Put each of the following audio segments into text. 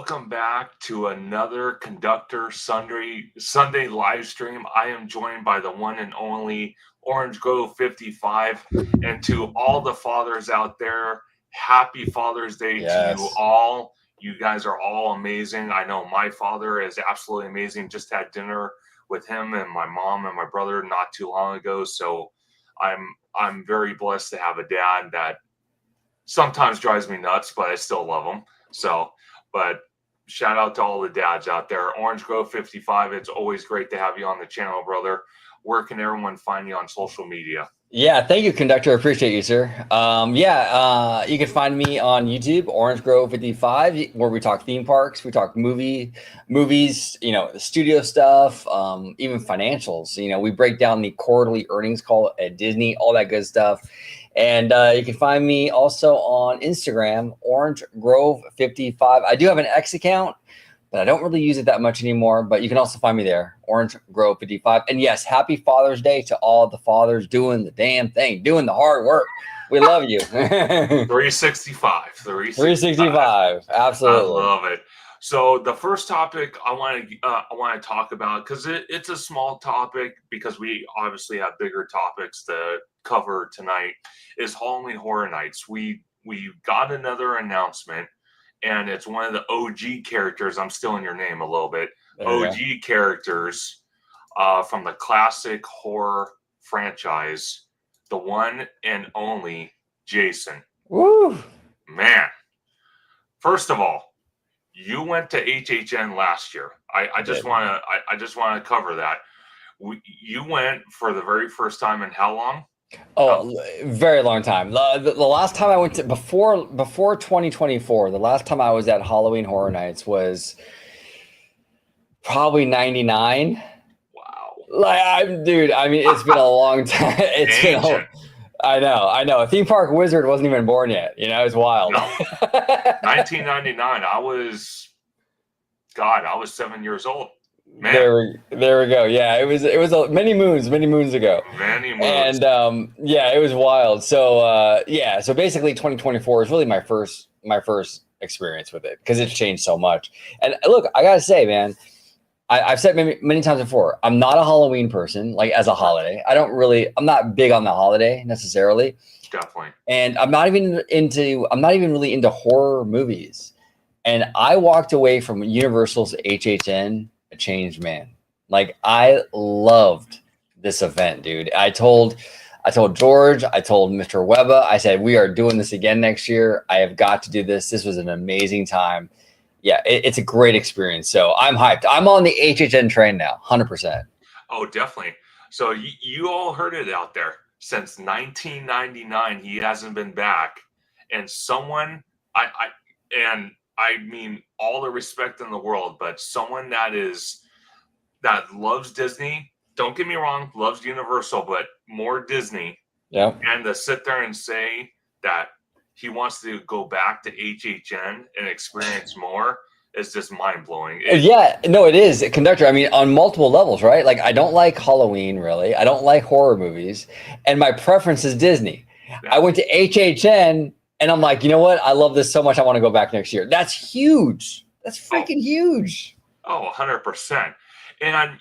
welcome back to another Conductor Sunday live stream. I am joined by the one and only Orange Grove 55, and to all the fathers out there, happy Father's Day to you all. You guys are all amazing. I know my father is absolutely amazing. Just had dinner with him and my mom and my brother not too long ago, so I'm very blessed to have a dad that sometimes drives me nuts, but I still love him. So, but shout out to all the dads out there. Orange Grove 55, it's always great to have you on the channel, brother. Where can everyone find you on social media? Yeah, thank you, Conductor. I appreciate you, sir. You can find me on YouTube, Orange Grove 55, where we talk theme parks, we talk movies, the studio stuff, even financials. We break down the quarterly earnings call at Disney, all that good stuff. And you can find me also on Instagram, Orange Grove 55. I do have an X account, but I don't really use it that much anymore. But you can also find me there, Orange Grove 55. And yes, happy Father's Day to all the fathers doing the damn thing, doing the hard work. We love you. 365. 365. Absolutely. I love it. So the first topic I want to talk about, because it's a small topic, because we obviously have bigger topics to cover tonight, is Halloween Horror Nights. We got another announcement, and it's one of the OG characters. I'm stealing your name a little bit. OG characters from the classic horror franchise, the one and only Jason. Woo! Man, first of all, you went to HHN last year. I just want to cover that. You went for the very first time in how long? Oh, very long time. The last time I went to before 2024, the last time I was at Halloween Horror Nights was probably 99. Wow. Dude, I mean, it's been a long time. It's been I know. A theme park wizard wasn't even born yet. It's wild. No. 1999. I was 7 years old. Man. There we go. Yeah, it was many moons ago. Many moons. And it was wild. So so basically 2024 is really my first experience with it, because it's changed so much. And look, I gotta say, man, I've said many times before, I'm not a Halloween person, like as a holiday. I'm not big on the holiday necessarily. Definitely. And I'm not even really into horror movies. And I walked away from Universal's HHN a changed man. Like, I loved this event, dude. I told George, I told Mr. Webba, I said, we are doing this again next year. I have got to do this. This was an amazing time. Yeah, it's a great experience. So I'm hyped. I'm on the HHN train now, 100%. Oh, definitely. So you all heard it out there. Since 1999, he hasn't been back. And someone, I mean all the respect in the world, but someone that loves Disney, don't get me wrong, loves Universal, but more Disney. Yeah. And to sit there and say that he wants to go back to HHN and experience more is just mind-blowing. Yeah, no, it is. Conductor, I mean, on multiple levels, right? Like, I don't like Halloween, really. I don't like horror movies. And my preference is Disney. Yeah. I went to HHN, and I'm like, you know what? I love this so much, I want to go back next year. That's huge. That's freaking huge. Oh, 100%. And,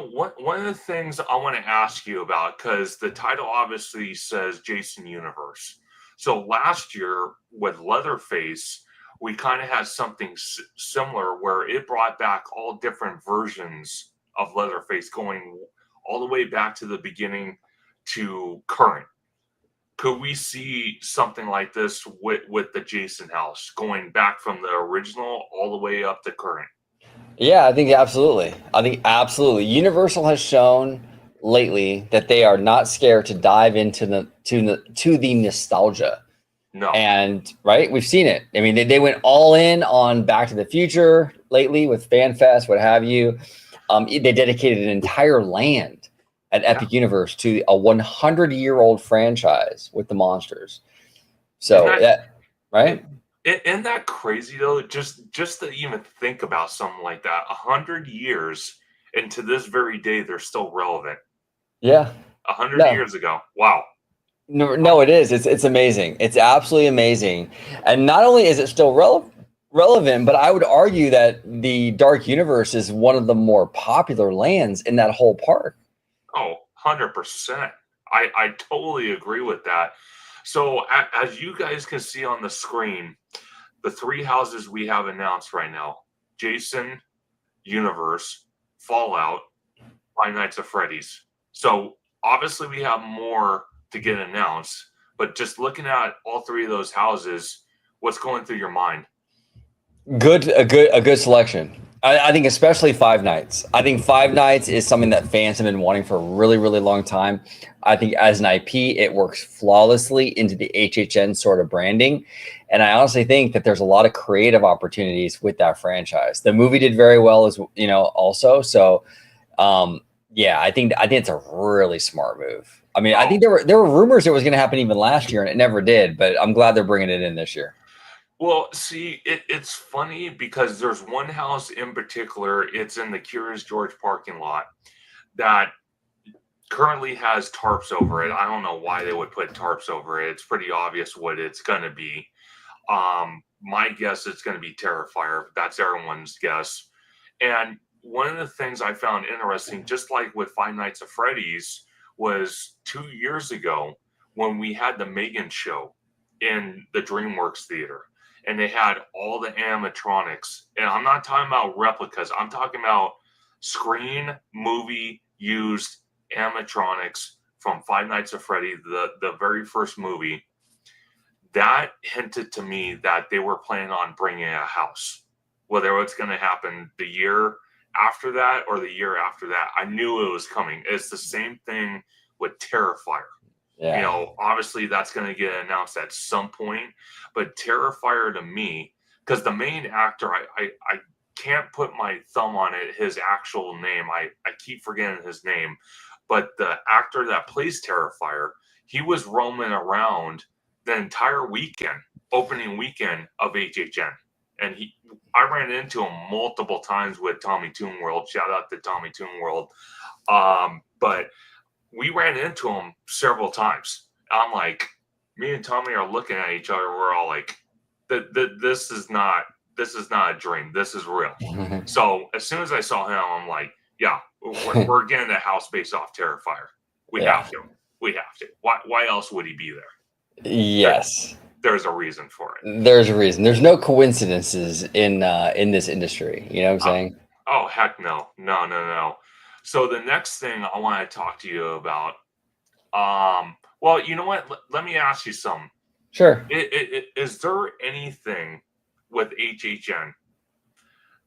one of the things I want to ask you about, because the title obviously says Jason Universe. So last year with Leatherface, we kind of had something similar where it brought back all different versions of Leatherface, going all the way back to the beginning to current. Could we see something like this with the Jason house, going back from the original all the way up to current? Yeah, I think absolutely. Universal has shown lately that they are not scared to dive into the nostalgia. No. And right, we've seen it. I mean, they went all in on Back to the Future lately with FanFest, what have you. They dedicated an entire land at Epic Universe to a 100-year-old franchise with the monsters. So right? Isn't that crazy though? Just to even think about something like that, 100 years, and to this very day, they're still relevant. Yeah. 100 years ago. Wow. No, it is. It's amazing. It's absolutely amazing. And not only is it still relevant, relevant, but I would argue that the Dark Universe is one of the more popular lands in that whole park. Oh, 100%. I totally agree with that. So as you guys can see on the screen, the three houses we have announced right now: Jason, Universe, Fallout, Five Nights at Freddy's. So obviously we have more to get announced, but just looking at all three of those houses, what's going through your mind? A good selection. I think especially Five Nights. I think Five Nights is something that fans have been wanting for a really, really long time. I think as an IP, it works flawlessly into the HHN sort of branding. And I honestly think that there's a lot of creative opportunities with that franchise. The movie did very well as also. So yeah, I think it's a really smart move. I mean, I think there were rumors it was going to happen even last year and it never did, but I'm glad they're bringing it in this year. Well, see, it's funny because there's one house in particular. It's in the Curious George parking lot that currently has tarps over it. I don't know why they would put tarps over it. It's pretty obvious what it's going to be. My guess it's going to be Terrifier. That's everyone's guess. And one of the things I found interesting, just like with Five Nights at Freddy's, was 2 years ago when we had the Megan show in the DreamWorks Theater. And they had all the animatronics. And I'm not talking about replicas. I'm talking about screen movie used animatronics from Five Nights at Freddy, the very first movie. That hinted to me that they were planning on bringing a house. Whether it's going to happen the year after that or the year after that, I knew it was coming. It's the same thing with Terrifier. Yeah. Obviously that's going to get announced at some point, but Terrifier to me, because the main actor, I can't put my thumb on it, his actual name. I keep forgetting his name, but the actor that plays Terrifier, he was roaming around the entire weekend, opening weekend of HHN. And I ran into him multiple times with Tommy Toon World. Shout out to Tommy Toon World. But we ran into him several times. I'm like, me and Tommy are looking at each other. We're all like, this is not a dream. This is real. So as soon as I saw him, I'm like, yeah, we're getting a house based off Terrifier. We have to. We have to. Why else would he be there? Yes. There's a reason for it. There's a reason. There's no coincidences in this industry. You know what I'm saying? Oh, heck no. No. So the next thing I want to talk to you about, well, you know what? Let me ask you something. Sure. Is there anything with HHN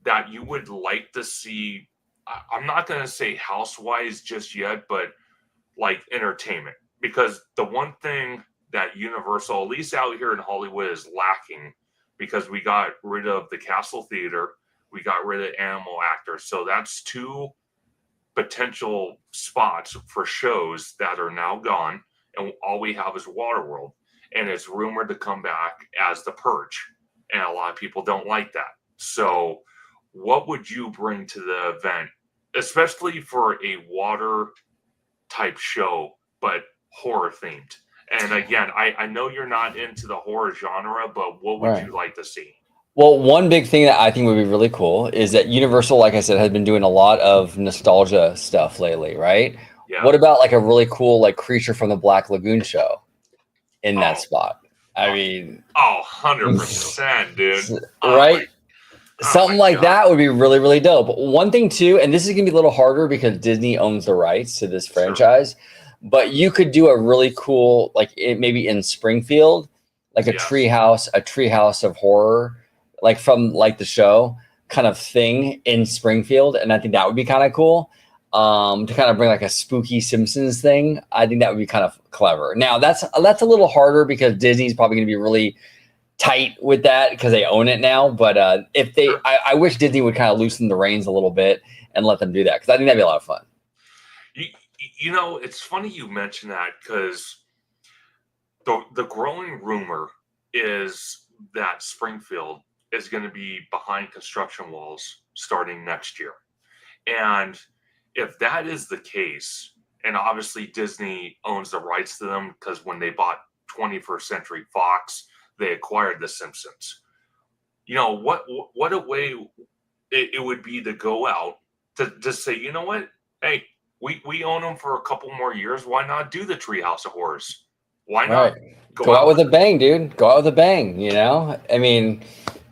that you would like to see? I'm not going to say house-wise just yet, but like entertainment. Because the one thing that Universal, at least out here in Hollywood, is lacking, because we got rid of the Castle Theater, we got rid of Animal Actors. So that's two potential spots for shows that are now gone, and all we have is Waterworld, and it's rumored to come back as The Purge, and a lot of people don't like that. So what would you bring to the event, especially for a water type show but horror themed? And again, I know you're not into the horror genre, but what would you like to see? Well, one big thing that I think would be really cool is that Universal, like I said, has been doing a lot of nostalgia stuff lately, right? Yeah. What about like a really cool like Creature from the Black Lagoon show in that spot? I mean, 100%, dude. Right? Something like that would be really, really dope. One thing too, and this is gonna be a little harder because Disney owns the rights to this franchise, but you could do a really cool, like maybe in Springfield, like a treehouse of horror, like from like the show kind of thing in Springfield, and I think that would be kind of cool. To kind of bring like a spooky Simpsons thing, I think that would be kind of clever. Now that's a little harder because Disney's probably going to be really tight with that because they own it now. But if they, I wish Disney would kind of loosen the reins a little bit and let them do that, because I think that'd be a lot of fun. You know, it's funny you mention that, because the growing rumor is that Springfield is going to be behind construction walls starting next year. And if that is the case, and obviously Disney owns the rights to them, because when they bought 21st Century Fox, they acquired The Simpsons. what a way it would be to go out to say, you know what, hey, we own them for a couple more years. Why not do the Treehouse of Horrors? Why not Right. go Go out out? with a bang, dude. Go out with a bang, I mean,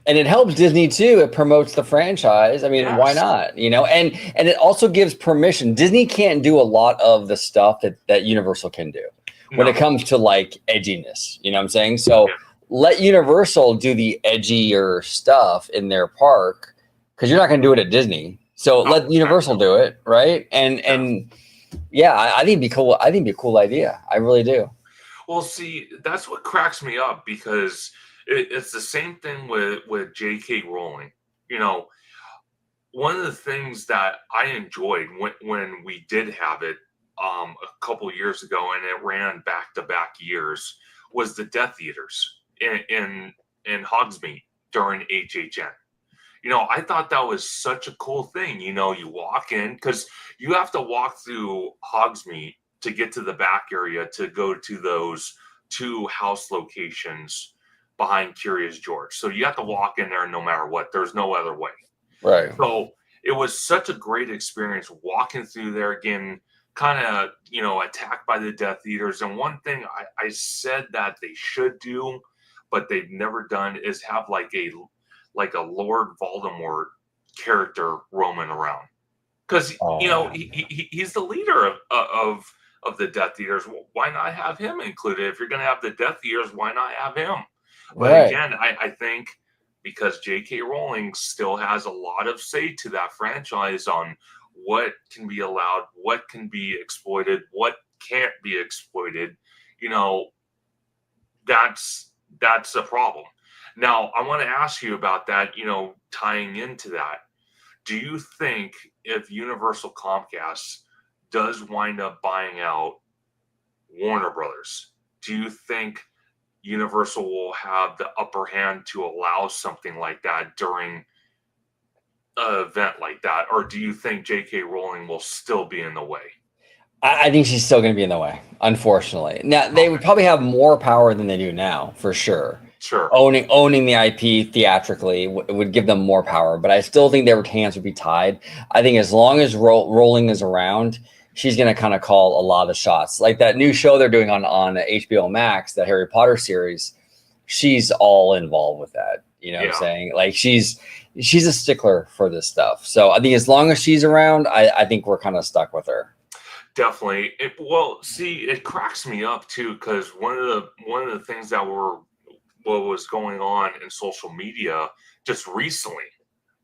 and it helps Disney too. It promotes the franchise. I mean, why Yes. not? And it also gives permission. Disney can't do a lot of the stuff that Universal can do when No. it comes to like edginess. You know what I'm saying? So Yeah. let Universal do the edgier stuff in their park because you're not going to do it at Disney. So No. let Universal do it, right? And yeah, I think it'd be cool. I think it'd be a cool idea. I really do. Well, see, that's what cracks me up because it's the same thing with J.K. Rowling. You know, one of the things that I enjoyed when we did have it a couple years ago, and it ran back to back years, was the Death Eaters in Hogsmeade during HHN. I thought that was such a cool thing. You walk in because you have to walk through Hogsmeade to get to the back area to go to those two house locations behind Curious George. So you have to walk in there no matter what. There's no other way. Right. So it was such a great experience walking through there again, kind of, attacked by the Death Eaters. And one thing I said that they should do, but they've never done, is have like a Lord Voldemort character roaming around. Because Oh, yeah. he's the leader of the Death Eaters. Why not have him included? If you're going to have the Death Eaters, why not have him? But Right. again, I think because J.K. Rowling still has a lot of say to that franchise on what can be allowed, what can be exploited, what can't be exploited, you know, that's a problem. Now, I want to ask you about that, tying into that. Do you think if Universal Comcast does wind up buying out Warner Brothers, do you think Universal will have the upper hand to allow something like that during an event like that? Or do you think J.K. Rowling will still be in the way? I think she's still going to be in the way, unfortunately. Now they would Okay, probably have more power than they do now, for sure. sure. Owning the IP theatrically would give them more power, but I still think their hands would be tied. I think as long as Rowling is around, she's going to kind of call a lot of the shots. Like that new show they're doing on HBO Max, the Harry Potter series. She's all involved with that. You know what I'm Yeah. saying? Like she's a stickler for this stuff. So I think as long as she's around, I think we're kind of stuck with her. Definitely. Well, see, it cracks me up too because one of the things what was going on in social media just recently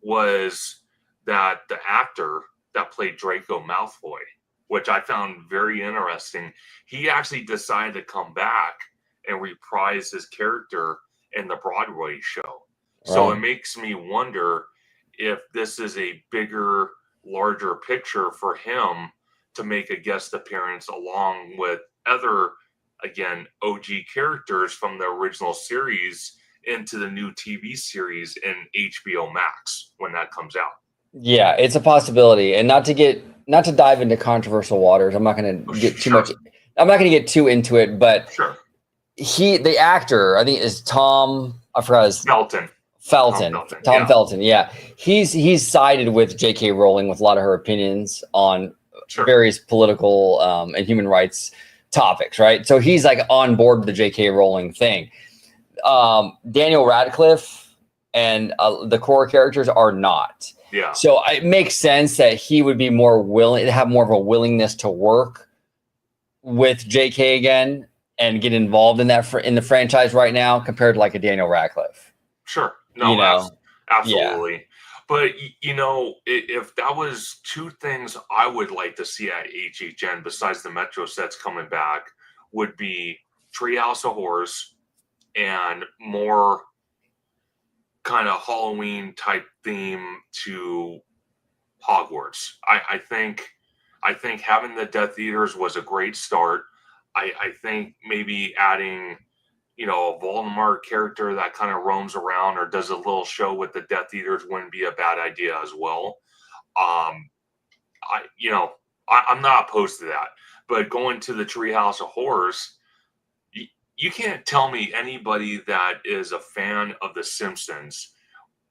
was that the actor that played Draco Malfoy, which I found very interesting, he actually decided to come back and reprise his character in the Broadway show. So it Right. makes me wonder if this is a bigger, larger picture for him to make a guest appearance along with other, again, OG characters from the original series into the new TV series in HBO Max when that comes out. Yeah, it's a possibility, and not to dive into controversial waters. I'm not going Oh, to get too sure, much. I'm not going to get too into it, but sure. the actor, I think is Tom. I forgot his Felton. Tom Felton. Felton. Tom Yeah, Felton. Yeah, he's sided with J.K. Rowling with a lot of her opinions on sure. various political and human rights topics. Right, so he's like on board with the J.K. Rowling thing. Daniel Radcliffe and the core characters are not. Yeah, So it makes sense that he would be more willing to have more of a willingness to work with JK again and get involved in that in the franchise right now compared to like a Daniel Radcliffe. sure. You No, know, yeah, absolutely. But, if that was two things I would like to see at HHN besides the Metro sets coming back would be Treehouse of Horrors and more kind of Halloween type theme to Hogwarts. I think having the Death Eaters was a great start. I think maybe adding, a Voldemort character that kind of roams around or does a little show with the Death Eaters wouldn't be a bad idea as well. Um, I'm not opposed to that. But going to the Treehouse of Horrors, you can't tell me anybody that is a fan of The Simpsons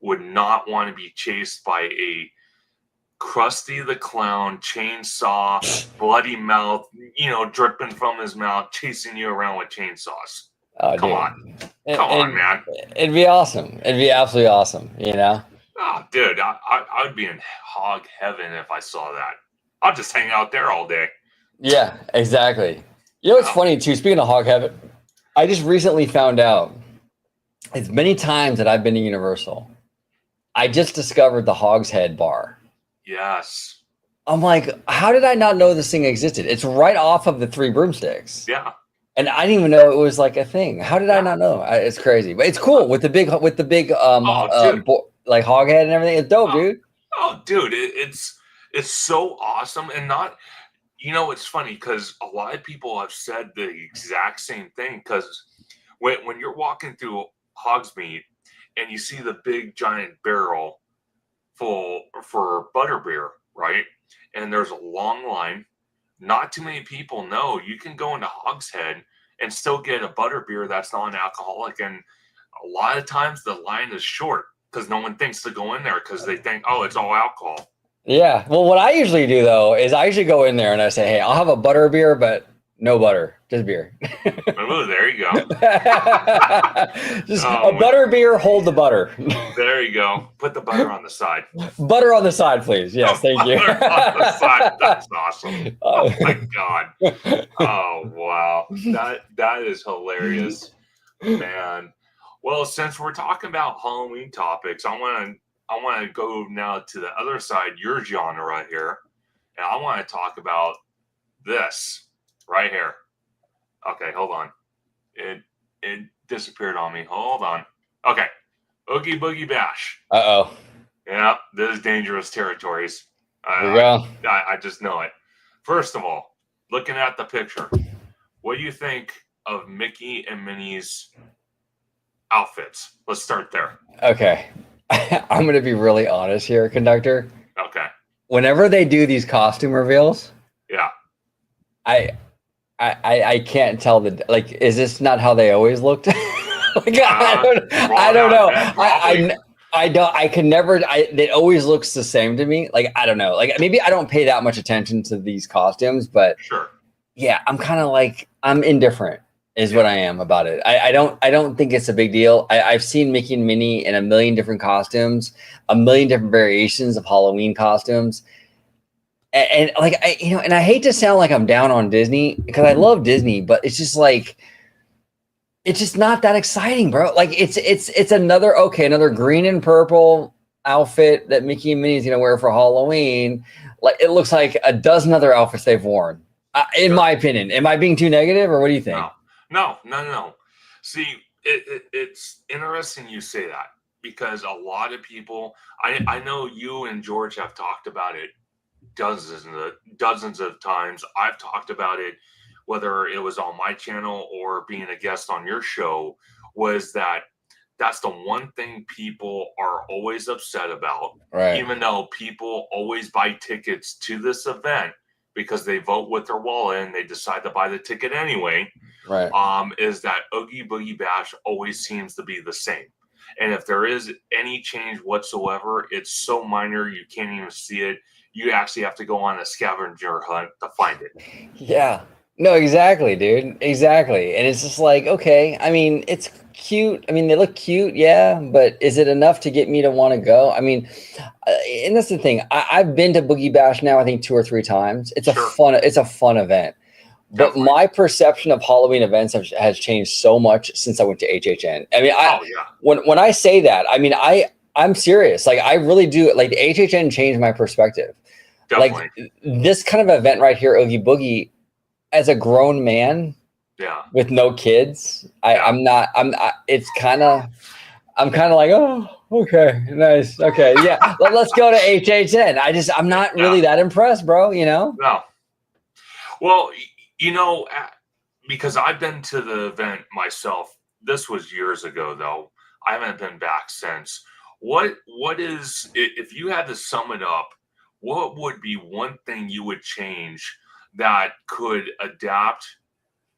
would not want to be chased by a Krusty the Clown chainsaw, bloody mouth, dripping from his mouth, chasing you around with chainsaws. Oh, Come dude. on. Come on, man. It'd be awesome. It'd be absolutely awesome, Oh, dude, I'd be in hog heaven if I saw that. I'll just hang out there all day. Yeah, exactly. It's funny, too. Speaking of hog heaven, I just recently found out, as many times that I've been to Universal, I just discovered the Hog's Head bar. Yes. I'm like, how did I not know this thing existed? It's right off of the Three Broomsticks. Yeah. And I didn't even know it was like a thing. How did I not know? It's crazy, but it's cool with the big like hog head and everything. It's dope, dude. Oh, dude, it's so awesome. And not, it's funny because a lot of people have said the exact same thing. Because when you're walking through Hogsmeade and you see the big giant barrel full for butterbeer, right? And there's a long line. Not too many people know you can go into Hogshead and still get a butterbeer that's non-alcoholic. And a lot of times the line is short because no one thinks to go in there because they think, oh, it's all alcohol. Yeah. Well, what I usually do, though, is I usually go in there and I say, hey, I'll have a butterbeer, but no butter, just beer. Oh, there you go. Just a butter beer, hold the butter. There you go. Put the butter on the side. Butter on the side, please. Yes, thank you. Butter on the side. That's awesome. Oh my God. Oh wow. That is hilarious, man. Well, since we're talking about Halloween topics, I want to go now to the other side, your genre right here, and I want to talk about this. Right here. Okay, hold on. It disappeared on me. Hold on. Okay. Oogie Boogie Bash. Uh-oh. Yeah, this is dangerous territories. Here we go. I just know it. First of all, looking at the picture, what do you think of Mickey and Minnie's outfits? Let's start there. Okay. I'm going to be really honest here, Conductor. Okay. Whenever they do these costume reveals, yeah, I can't tell is this not how they always looked? I don't know. I can never, it always looks the same to me. Like, I don't know. Like, maybe I don't pay that much attention to these costumes, but sure. Yeah, I'm kind of like, I'm indifferent is what I am about it. I don't think it's a big deal. I've seen Mickey and Minnie in a million different costumes, a million different variations of Halloween costumes. And like, and I hate to sound like I'm down on Disney because I love Disney, but it's just like, it's just not that exciting, bro. Like it's another green and purple outfit that Mickey and Minnie's gonna wear for Halloween. Like it looks like a dozen other outfits they've worn. In my opinion, am I being too negative, or what do you think? No. See, it's interesting you say that because a lot of people, I know you and George have talked about it dozens of times. I've talked about it, whether it was on my channel or being a guest on your show, was that's the one thing people are always upset about, right? Even though people always buy tickets to this event because they vote with their wallet and they decide to buy the ticket anyway, right? Is that Oogie Boogie Bash always seems to be the same. And if there is any change whatsoever, it's so minor you can't even see it. You actually have to go on a scavenger hunt to find it. Yeah. No, exactly, dude. Exactly. And it's just like, okay, I mean, it's cute. I mean, they look cute, yeah, but is it enough to get me to want to go? I mean, and that's the thing. I've been to Boogie Bash now, I think 2 or 3 times. It's a fun event. But Definitely. My perception of Halloween events has changed so much since I went to HHN. I mean, when I say that, I mean, I'm serious. Like, I really do. Like, the HHN changed my perspective. Definitely. Like, this kind of event right here, Oogie Boogie, as a grown man, with no kids, I'm kind of like, oh, okay, nice, okay, yeah, let's go to HHN. I'm not really that impressed, bro. No. Well, because I've been to the event myself. This was years ago, though. I haven't been back since. What is, if you had to sum it up, what would be one thing you would change that could adapt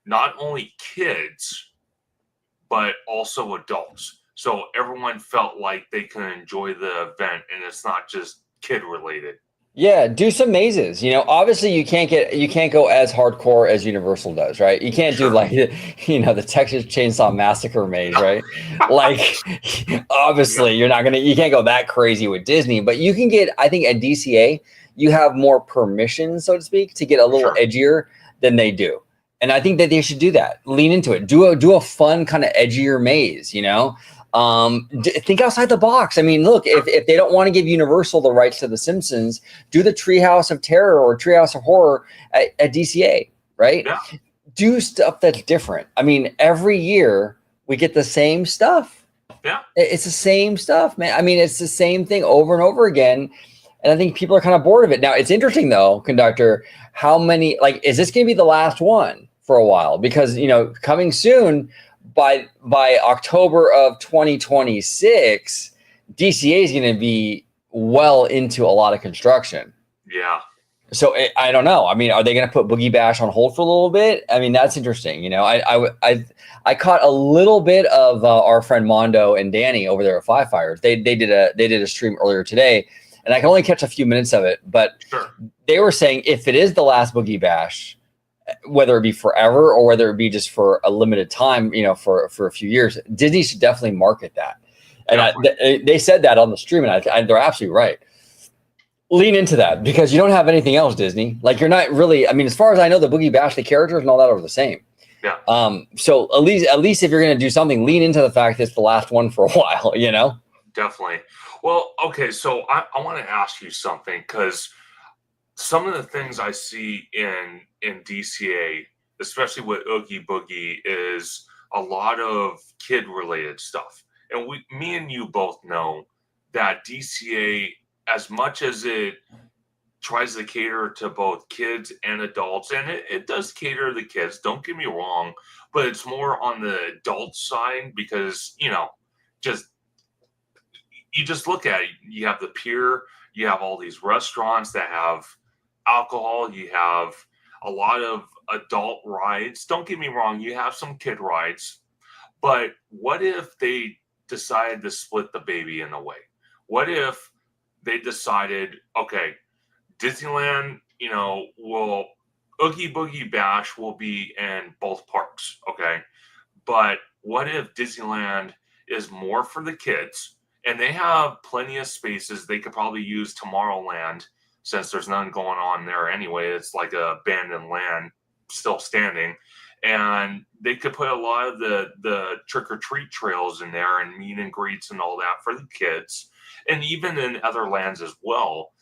not only kids, but also adults? so everyone felt like they can enjoy the event and it's not just kid related. Yeah, do some mazes. You know, obviously you can't go as hardcore as Universal does, right? You can't do Sure. like the Texas Chainsaw Massacre maze, right? Like obviously you can't go that crazy with Disney, but you can get, I think at DCA you have more permission, so to speak, to get a little Sure. edgier than they do. And I think that they should do that. Lean into it. Do a fun kind of edgier maze, you know? Think outside the box. I mean, look, if they don't want to give Universal the rights to The Simpsons, do the Treehouse of Terror or Treehouse of Horror at DCA, right? Yeah. Do stuff that's different. I mean, every year we get the same stuff. Yeah. It's the same stuff, man. I mean, it's the same thing over and over again. And I think people are kind of bored of it. Now, it's interesting, though, Conductor, how many, like, is this going to be the last one for a while? Because, you know, coming soon, by October of 2026, DCA is going to be well into a lot of construction. Yeah. So I don't know. I mean, are they going to put Boogie Bash on hold for a little bit? I mean, that's interesting. You know, I caught a little bit of our friend Mondo and Danny over there at Five Fires. They did a stream earlier today, and I can only catch a few minutes of it. But Sure. They were saying if it is the last Boogie Bash, whether it be forever or whether it be just for a limited time, you know, for a few years, Disney should definitely market that. And they said that on the stream, and they're absolutely right. Lean into that because you don't have anything else, Disney. Like you're not really. I mean, as far as I know, the Boogie Bash, the characters and all that are the same. Yeah. So at least if you're going to do something, lean into the fact that it's the last one for a while. You know. Definitely. Well, okay. So I want to ask you something because some of the things I see in DCA, especially with Oogie Boogie, is a lot of kid related stuff. And me and you both know that DCA, as much as it tries to cater to both kids and adults, and it does cater to the kids, don't get me wrong, but it's more on the adult side because, you know, you just look at it. You have the pier, you have all these restaurants that have alcohol, you have a lot of adult rides. Don't get me wrong, you have some kid rides, but what if they decided to split the baby in a way? What if they decided, okay, Disneyland, you know, Oogie Boogie Bash will be in both parks, okay? But what if Disneyland is more for the kids and they have plenty of spaces? They could probably use Tomorrowland since there's none going on there anyway. It's like a abandoned land still standing. And they could put a lot of the trick-or-treat trails in there and meet and greets and all that for the kids. And even in other lands as well.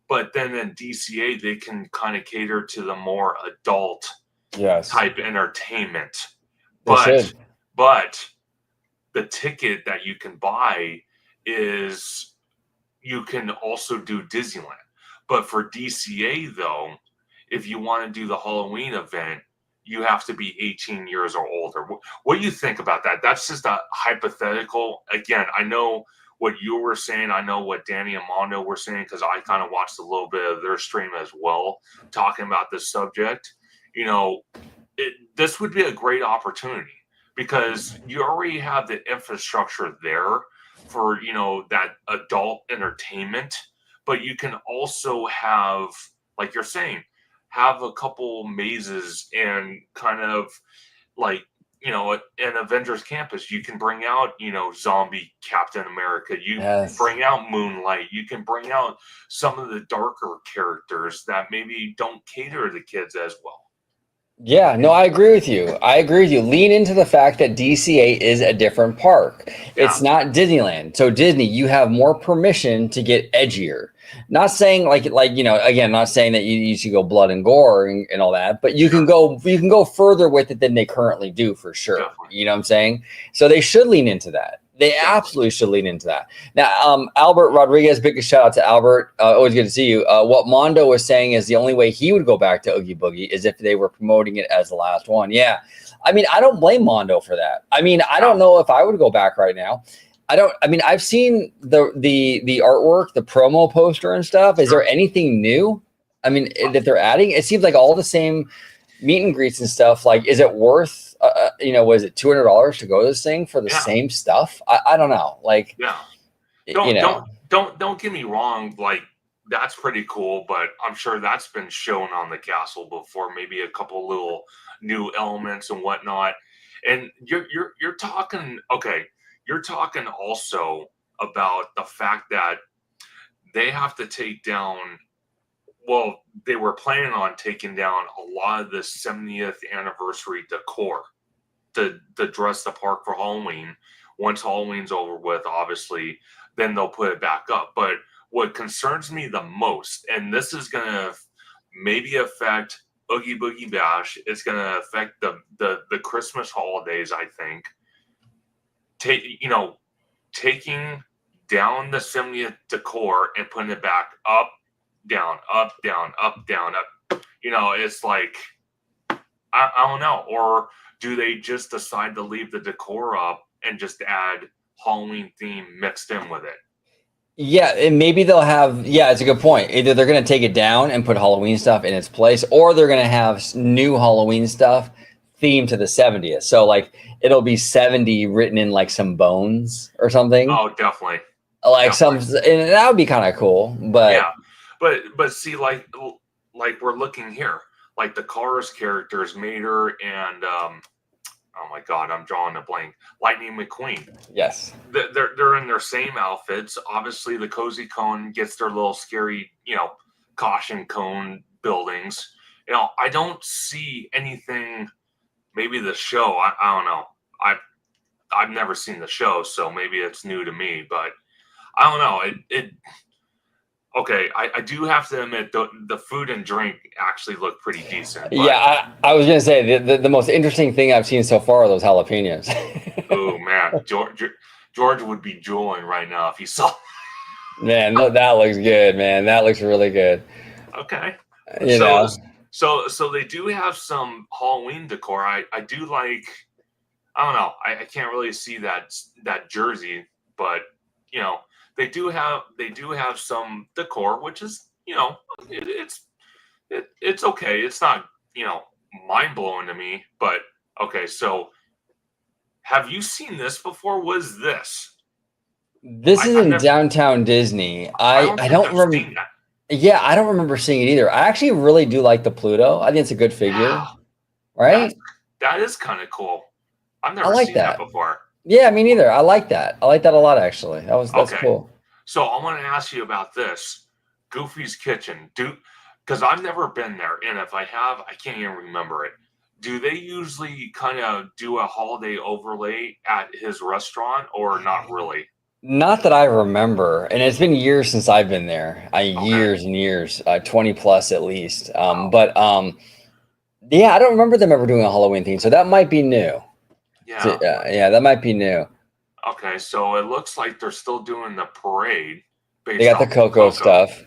But then in DCA, they can kind of cater to the more adult type entertainment. But the ticket that you can buy is you can also do Disneyland. But for DCA, though, if you want to do the Halloween event, you have to be 18 years or older. What do you think about that? That's just a hypothetical. Again, I know what you were saying. I know what Danny and Mondo were saying because I kind of watched a little bit of their stream as well, talking about this subject. You know, this would be a great opportunity because you already have the infrastructure there for, you know, that adult entertainment, but you can also have, like you're saying, have a couple mazes and kind of like, you know, an Avengers campus. You can bring out, you know, zombie Captain America. You can bring out Moonlight. You can bring out some of the darker characters that maybe don't cater to the kids as well. Yeah, no, I agree with you. Lean into the fact that DCA is a different park. Yeah. It's not Disneyland. So Disney, you have more permission to get edgier. Not saying like you know, again, not saying that you should go blood and gore and all that, but you can go further with it than they currently do for sure. Definitely. You know what I'm saying? So they should lean into that. They absolutely should lean into that. Now, Albert Rodriguez, biggest shout out to Albert. Always good to see you. What Mondo was saying is the only way he would go back to Oogie Boogie is if they were promoting it as the last one. Yeah. I mean, I don't blame Mondo for that. I mean, I don't know if I would go back right now. I've seen the artwork, the promo poster and stuff. Is there anything new? I mean, that they're adding? It seems like all the same meet and greets and stuff. Like, is it worth was it $200 to go to this thing for the same stuff? I don't know. Like, yeah. you know, Don't get me wrong. Like, that's pretty cool, but I'm sure that's been shown on the castle before. Maybe a couple little new elements and whatnot. And you're talking, okay. You're talking also about the fact that they have to take down. Well, they were planning on taking down a lot of the 70th anniversary decor to dress the park for Halloween. Once Halloween's over with, obviously, then they'll put it back up. But what concerns me the most, and this is going to maybe affect Oogie Boogie Bash, it's going to affect the Christmas holidays, I think. Taking down the 70th decor and putting it back up, down, up, down, up, down, up. It's like, I don't know. Or do they just decide to leave the decor up and just add Halloween theme mixed in with it? Yeah, and maybe they'll have, it's a good point. Either they're going to take it down and put Halloween stuff in its place, or they're going to have new Halloween stuff themed to the 70th. So, like, it'll be 70 written in, like, some bones or something. Oh, definitely. Like, and that would be kind of cool. But yeah, but see, like we're looking here, like the Cars characters, Mater and oh my God, I'm drawing a blank. Lightning McQueen. Yes. They're in their same outfits. Obviously, the Cozy Cone gets their little scary, caution cone buildings. I don't see anything. Maybe the show. I don't know. I've never seen the show, so maybe it's new to me. But I don't know. Okay, I do have to admit the food and drink actually look pretty decent. Yeah, I was gonna say the most interesting thing I've seen so far are those jalapenos. Oh man, George would be drooling right now if he saw. Man, that looks good, man. That looks really good. Okay, know. So they do have some Halloween decor. I do like. I don't know. I can't really see that jersey, but they do have some decor, which is it's okay. It's not mind blowing to me, but okay. So have you seen this before? What is this? This is in downtown Disney. I don't remember. Yeah, I don't remember seeing it either. I actually really do like the Pluto. I think it's a good figure, right? That is kind of cool. I've never seen that before. Yeah, me neither. I like that. I like that a lot, actually. That's cool. So I want to ask you about this, Goofy's Kitchen. Because I've never been there, and if I have, I can't even remember it. Do they usually kind of do a holiday overlay at his restaurant, or not really? Not that I remember, and it's been years since I've been there. Years and years, 20 plus at least. But yeah, I don't remember them ever doing a Halloween theme, so that might be new. Yeah, yeah, that might be new. Okay, so it looks like they're still doing the parade. They got the Coco stuff,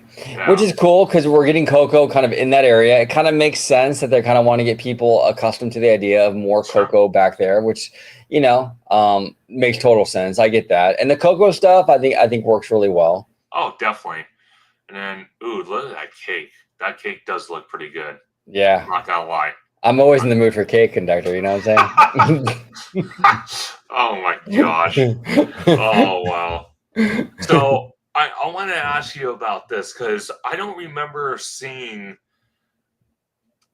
which is cool because we're getting Coco kind of in that area. It kind of makes sense that they kind of want to get people accustomed to the idea of more Coco back there, which makes total sense. I get that, and the Coco stuff I think works really well. Oh, definitely. And then, ooh, look at that cake. That cake does look pretty good. Yeah, I'm not gonna lie. I'm always in the mood for cake, Conductor. You know what I'm saying? Oh my gosh. Oh wow. So I want to ask you about this because I don't remember seeing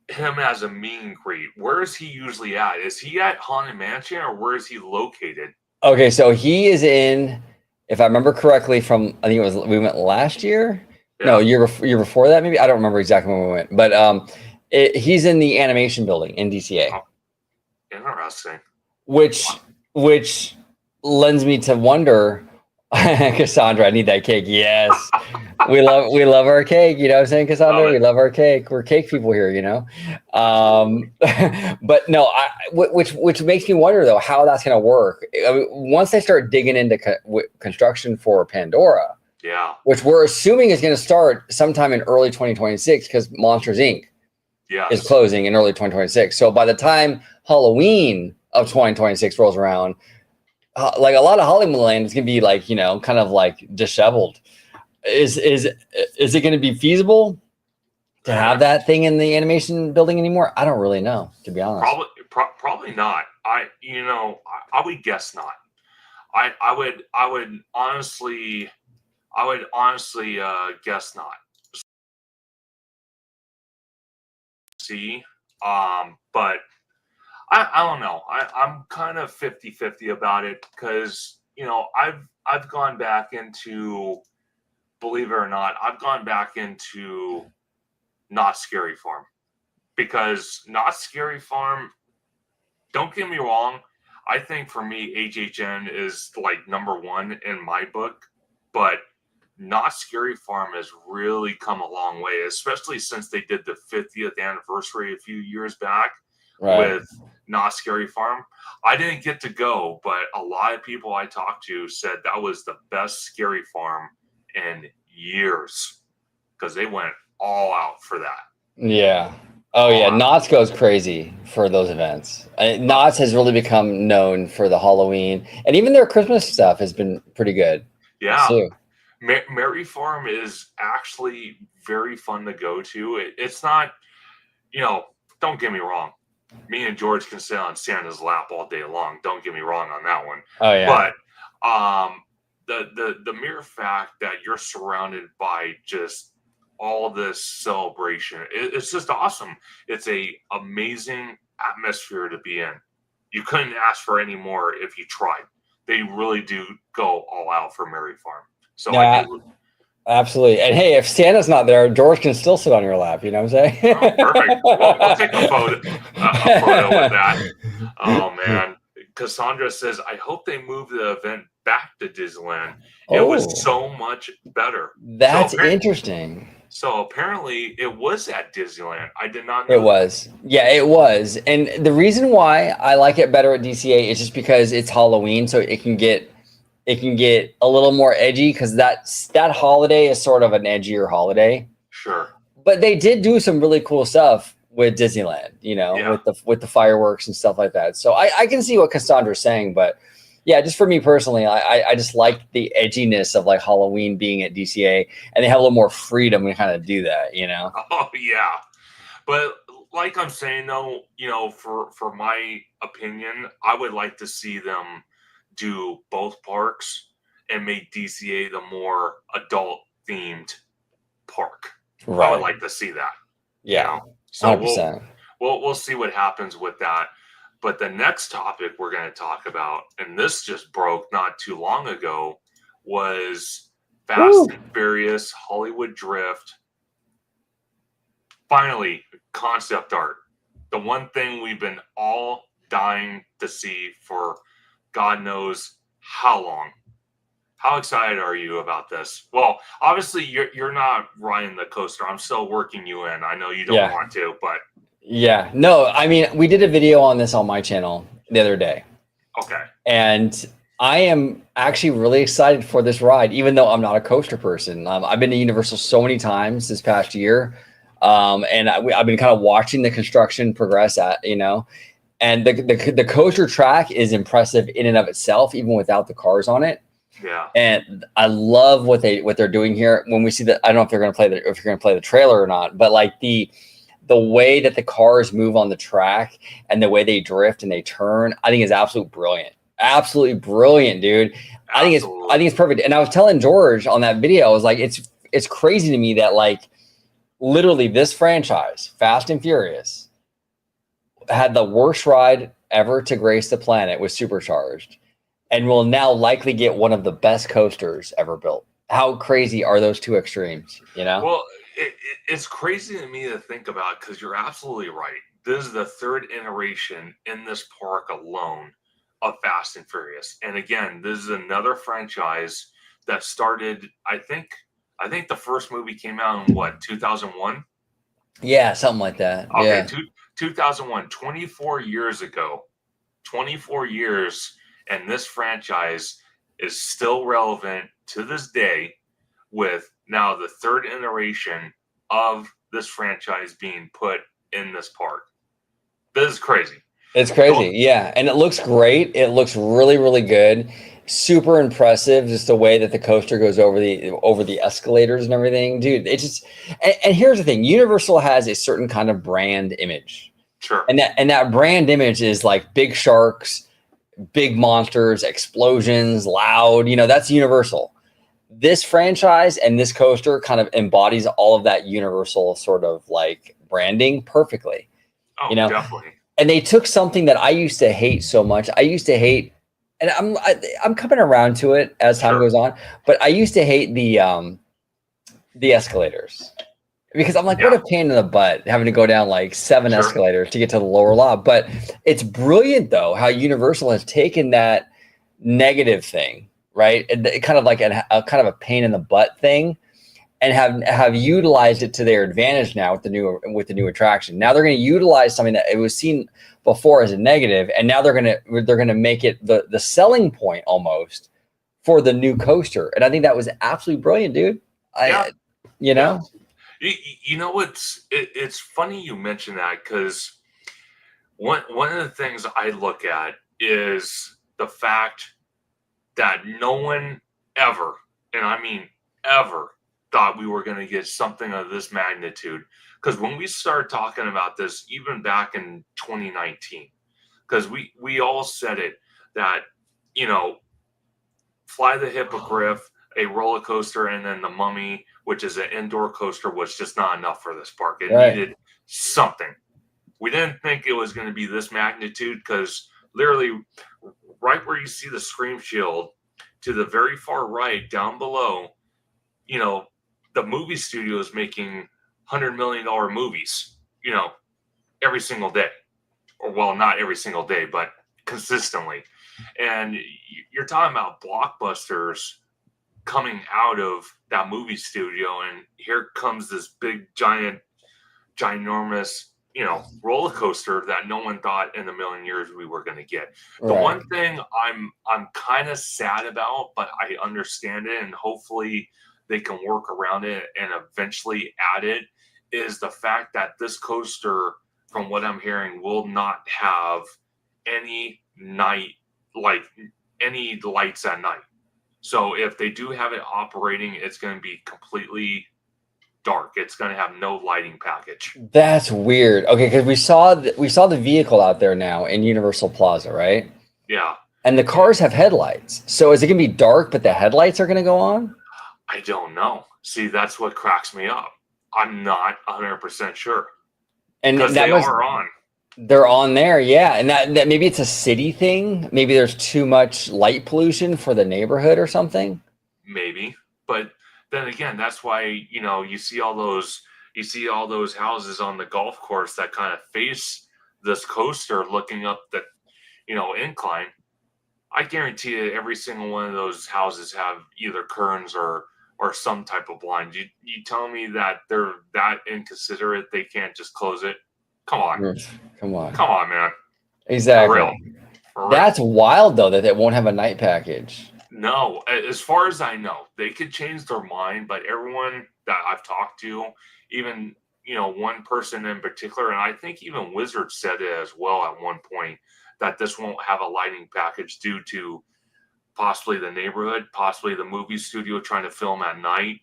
him as a meet and greet. Where is he usually at? Is he at Haunted Mansion or where is he located? Okay, so he is in, if I remember correctly, from I think we went last year. Yeah. No, year before that maybe. I don't remember exactly when we went, but he's in the animation building in DCA. Oh, interesting. Which lends me to wonder, Cassandra, I need that cake. Yes. we love our cake. You know what I'm saying, Cassandra? We love our cake. We're cake people here, But no, which makes me wonder though, how that's going to work. I mean, once they start digging into construction for Pandora, which we're assuming is going to start sometime in early 2026 because Monsters Inc. is closing in early 2026. So by the time Halloween of 2026 rolls around, like a lot of Hollywood land is gonna be like, kind of like disheveled. Is it gonna be feasible to have that thing in the animation building anymore? I don't really know, to be honest. Probably not. I would guess not. I would honestly guess not. See, but I don't know. I'm kind of 50-50 about it because I've gone back into, believe it or not, I've gone back into Not Scary Farm, because Not Scary Farm, don't get me wrong, I think for me HHN is like #1 in my book, but Not Scary Farm has really come a long way, especially since they did the 50th anniversary a few years back with Not Scary Farm. I didn't get to go, but a lot of people I talked to said that was the best Scary Farm in years, because they went all out for that. Yeah. Oh yeah, Knott's goes crazy for those events. Knott's has really become known for the Halloween, and even their Christmas stuff has been pretty good. Yeah. Too. Merry Farm is actually very fun to go to. It's not, don't get me wrong. Me and George can sit on Santa's lap all day long. Don't get me wrong on that one. Oh yeah. But the mere fact that you're surrounded by just all this celebration, it's just awesome. It's a amazing atmosphere to be in. You couldn't ask for any more if you tried. They really do go all out for Merry Farm. So absolutely. And hey, if Santa's not there, George can still sit on your lap. You know what I'm saying? Oh, perfect. We'll take a photo with that. Oh man, Cassandra says, I hope they move the event back to Disneyland. It was so much better. That's interesting. So apparently it was at Disneyland. I did not know. It was. Yeah, it was. And the reason why I like it better at DCA is just because it's Halloween, so it can get a little more edgy, because that holiday is sort of an edgier holiday. Sure. But they did do some really cool stuff with Disneyland, with the fireworks and stuff like that. So I can see what Cassandra's saying, but yeah, just for me personally, I just like the edginess of like Halloween being at DCA, and they have a little more freedom to kind of do that, Oh yeah. But like I'm saying though, for my opinion, I would like to see them do both parks and make DCA the more adult themed park. Right. I would like to see that. Yeah. So 100%. We'll see what happens with that. But the next topic we're going to talk about, and this just broke not too long ago, was Fast and Furious Hollywood Drift. Finally, concept art. The one thing we've been all dying to see for God knows how long. How excited are you about this? Well, obviously you're not riding the coaster. I'm still working you in. I know you don't want to, but yeah, no, I mean, we did a video on this on my channel the other day. Okay. And I am actually really excited for this ride, even though I'm not a coaster person. I've been to Universal so many times this past year. And I've been kind of watching the construction progress and the coaster track is impressive in and of itself, even without the cars on it. Yeah. And I love what they're doing here. When we see that, I don't know if they're going to play the trailer or not, but like the way that the cars move on the track and the way they drift and they turn, I think is absolutely brilliant, dude. Absolutely. I think it's perfect. And I was telling George on that video, I was like, it's crazy to me that like literally this franchise, Fast and Furious, had the worst ride ever to grace the planet with Supercharged, and will now likely get one of the best coasters ever built. How crazy are those two extremes, Well, it's crazy to me to think about, because you're absolutely right. This is the third iteration in this park alone of Fast and Furious. And again, this is another franchise that started, I think the first movie came out in what, 2001? Yeah, something like that. Okay, yeah. 2001, 24 years ago. 24 years, and this franchise is still relevant to this day, with now the third iteration of this franchise being put in this park. This is crazy. It's crazy. Yeah. And it looks great. It looks really, really good. Super impressive. Just the way that the coaster goes over the escalators and everything, dude. It just, and here's the thing. Universal has a certain kind of brand image. Sure. And that brand image is like big sharks, big monsters, explosions, loud. That's Universal. This franchise and this coaster kind of embodies all of that Universal sort of like branding perfectly. Oh, definitely. And they took something that I used to hate so much. I used to hate, and I'm coming around to it as time goes on. But I used to hate the escalators. Because I'm like, what a pain in the butt having to go down like 7 escalators to get to the lower lob. But it's brilliant, though, how Universal has taken that negative thing, right? And kind of like a kind of a pain in the butt thing, and have utilized it to their advantage now with the new attraction. Now they're going to utilize something that it was seen before as a negative, and now they're going to make it the selling point almost for the new coaster. And I think that was absolutely brilliant, dude. You know it's funny you mention that, because one of the things I look at is the fact that no one ever, and I mean ever, thought we were going to get something of this magnitude. Because when we started talking about this, even back in 2019, because we all said it, that Fly the Hippogriff, a roller coaster, and then the Mummy, which is an indoor coaster, was just not enough for this park. It needed something. We didn't think it was going to be this magnitude, because literally right where you see the Scream Shield, to the very far right down below, the movie studio is making $100 million movies, every single day. Or, well, not every single day, but consistently. And you're talking about blockbusters coming out of that movie studio, and here comes this big, ginormous, roller coaster that no one thought in a million years we were going to get. The one thing I'm kind of sad about, but I understand it, and hopefully they can work around it and eventually add it, is the fact that this coaster, from what I'm hearing, will not have any any lights at night. So if they do have it operating, it's going to be completely dark. It's going to have no lighting package. That's weird. Okay, because we saw the vehicle out there now in Universal Plaza, right? Yeah. And the cars have headlights. So is it going to be dark, but the headlights are going to go on? I don't know. See, that's what cracks me up. I'm not 100% sure. And because they are on. They're on there, yeah. And that maybe it's a city thing. Maybe there's too much light pollution for the neighborhood or something. Maybe, but then again, that's why you see all those houses on the golf course that kind of face this coaster, looking up the incline. I guarantee you, every single one of those houses have either curtains or some type of blind. You tell me that they're that inconsiderate they can't just close it? Come on, man. Exactly. For real. That's wild, though, that it won't have a night package. No, as far as I know, they could change their mind, but everyone that I've talked to, even one person in particular, and I think even Wizard said it as well at one point, that this won't have a lighting package due to possibly the neighborhood, possibly the movie studio trying to film at night.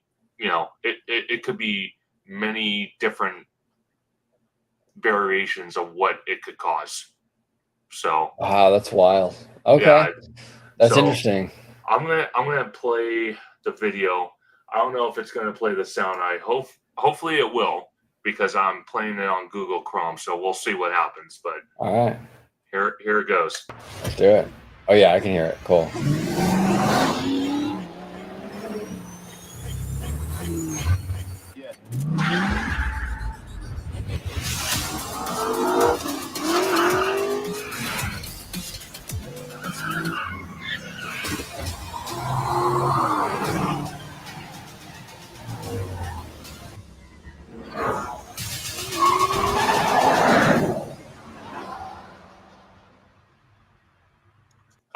It could be many different variations of what it could cause. So wow, that's wild. Okay, yeah, that's interesting. I'm gonna play the video. I don't know if it's gonna play the sound. Hopefully it will, because I'm playing it on Google Chrome. So we'll see what happens. But all right, here it goes. Let's do it. Oh yeah, I can hear it. Cool.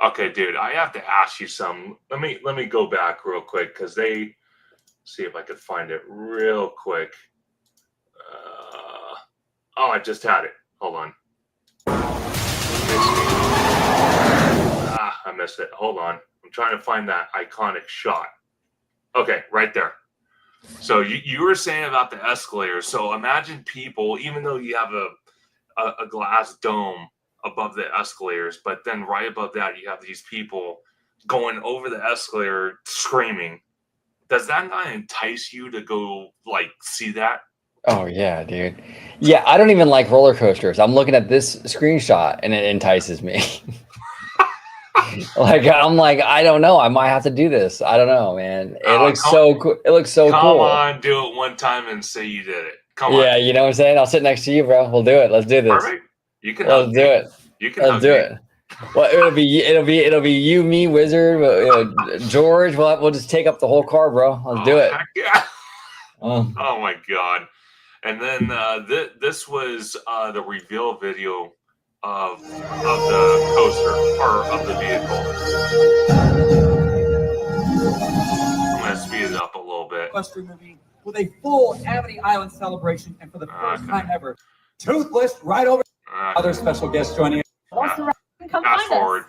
Okay, dude, I have to ask you some. Let me go back real quick, because they see if I could find it real quick. Oh, I just had it. Hold on. I missed it. Hold on. I'm trying to find that iconic shot. Okay, right there. So you were saying about the escalator. So imagine people, even though you have a glass dome above the escalators, but then right above that you have these people going over the escalator screaming. Does that not entice you to go like see that? Oh yeah, dude. Yeah, I don't even like roller coasters. I'm looking at this screenshot and it entices me. Like I'm like, I don't know. I might have to do this. I don't know, man. It looks so cool. It looks so Come cool. on, do it one time and say you did it. Come on. Yeah, you know what I'm saying? I'll sit next to you, bro. We'll do it. Let's do this. Perfect. You can Let's do it. You can Let's do it. Well, it'll be you, me, Wizard, George. We'll just take up the whole car, bro. Let's do it. Heck yeah. Oh my god. And then this was the reveal video of the coaster or of the vehicle. I'm gonna speed it up a little bit. Coaster movie with a full Amity Island celebration, and for the first time ever, Toothless right over. Other special guests joining us. Fast forward.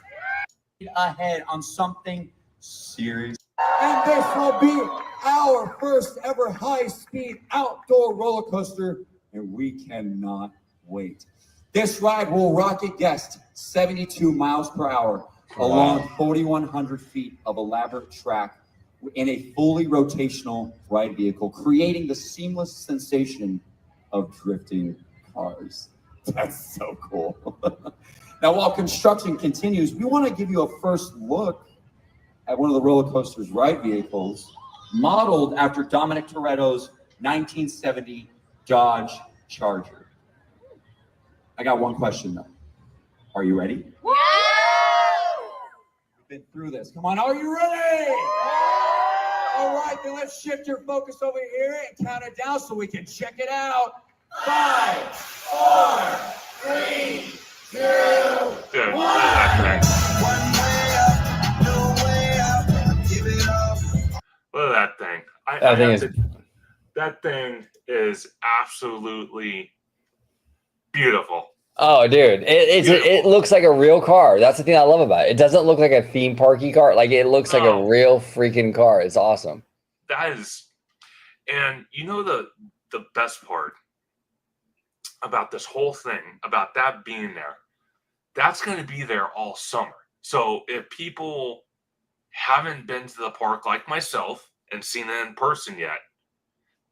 Ahead on something serious. And this will be our first ever high-speed outdoor roller coaster, and we cannot wait. This ride will rocket guests 72 miles per hour along 4,100 feet of elaborate track in a fully rotational ride vehicle, creating the seamless sensation of drifting cars. That's so cool. Now, while construction continues, we want to give you a first look at one of the roller coaster's ride vehicles, modeled after Dominic Toretto's 1970 Dodge Charger. I got one question though. Are you ready? Woo! We've been through this. Come on, are you ready? All right, then let's shift your focus over here and count it down so we can check it out. 5, 4, 3, 2, 1. Look at that thing. That thing is absolutely beautiful. Oh, dude, it looks like a real car. That's the thing I love about it. It doesn't look like a theme parky car. Like it looks like a real freaking car. It's awesome. That is, and you know the best part about this whole thing, about that being there, that's going to be there all summer. So if people haven't been to the park like myself and seen it in person yet,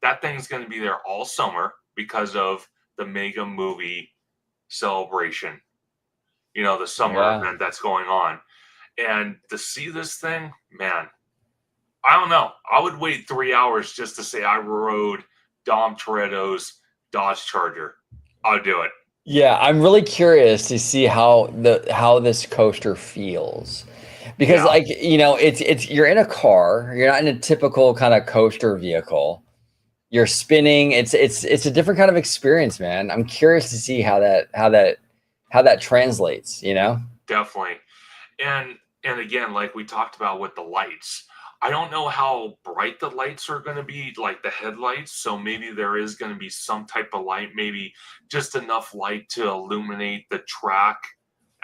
that thing's going to be there all summer because of the mega movie celebration, you know, the summer event that's going on. And to see this thing, man, I don't know. I would wait 3 hours just to say I rode Dom Toretto's Dodge Charger. I'll do it. Yeah, I'm really curious to see how this coaster feels. Because like, you know, it's you're in a car, you're not in a typical kind of coaster vehicle. You're spinning. It's a different kind of experience, man. I'm curious to see how that translates, you know? Definitely. And again, like we talked about with the lights, I don't know how bright the lights are going to be, like the headlights. So maybe there is going to be some type of light, maybe just enough light to illuminate the track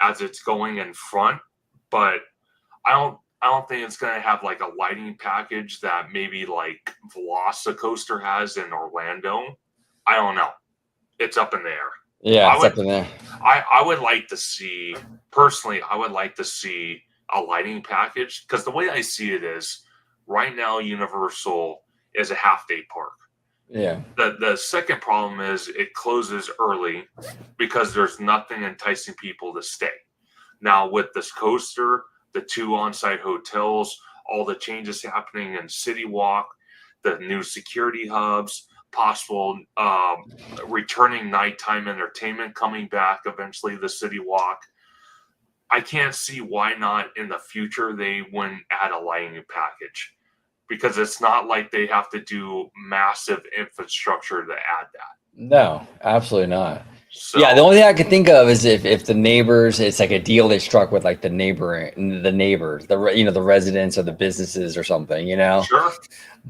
as it's going in front. But I don't think it's going to have like a lighting package that maybe like Velocicoaster has in Orlando. I don't know. It's up in the air. Yeah, it's up in there. I would like to see, personally, I would like to see a lighting package, because the way I see it is right now Universal is a half-day park. Yeah. The second problem is it closes early because there's nothing enticing people to stay. Now with this coaster, the 2 on-site hotels, all the changes happening in City Walk, the new security hubs, possible returning nighttime entertainment coming back, eventually the City Walk. I can't see why not in the future they wouldn't add a lighting package, because it's not like they have to do massive infrastructure to add that. No, absolutely not. So, yeah, the only thing I could think of is if the neighbors, it's like a deal they struck with like the neighbors, the residents or the businesses or something, you know. Sure.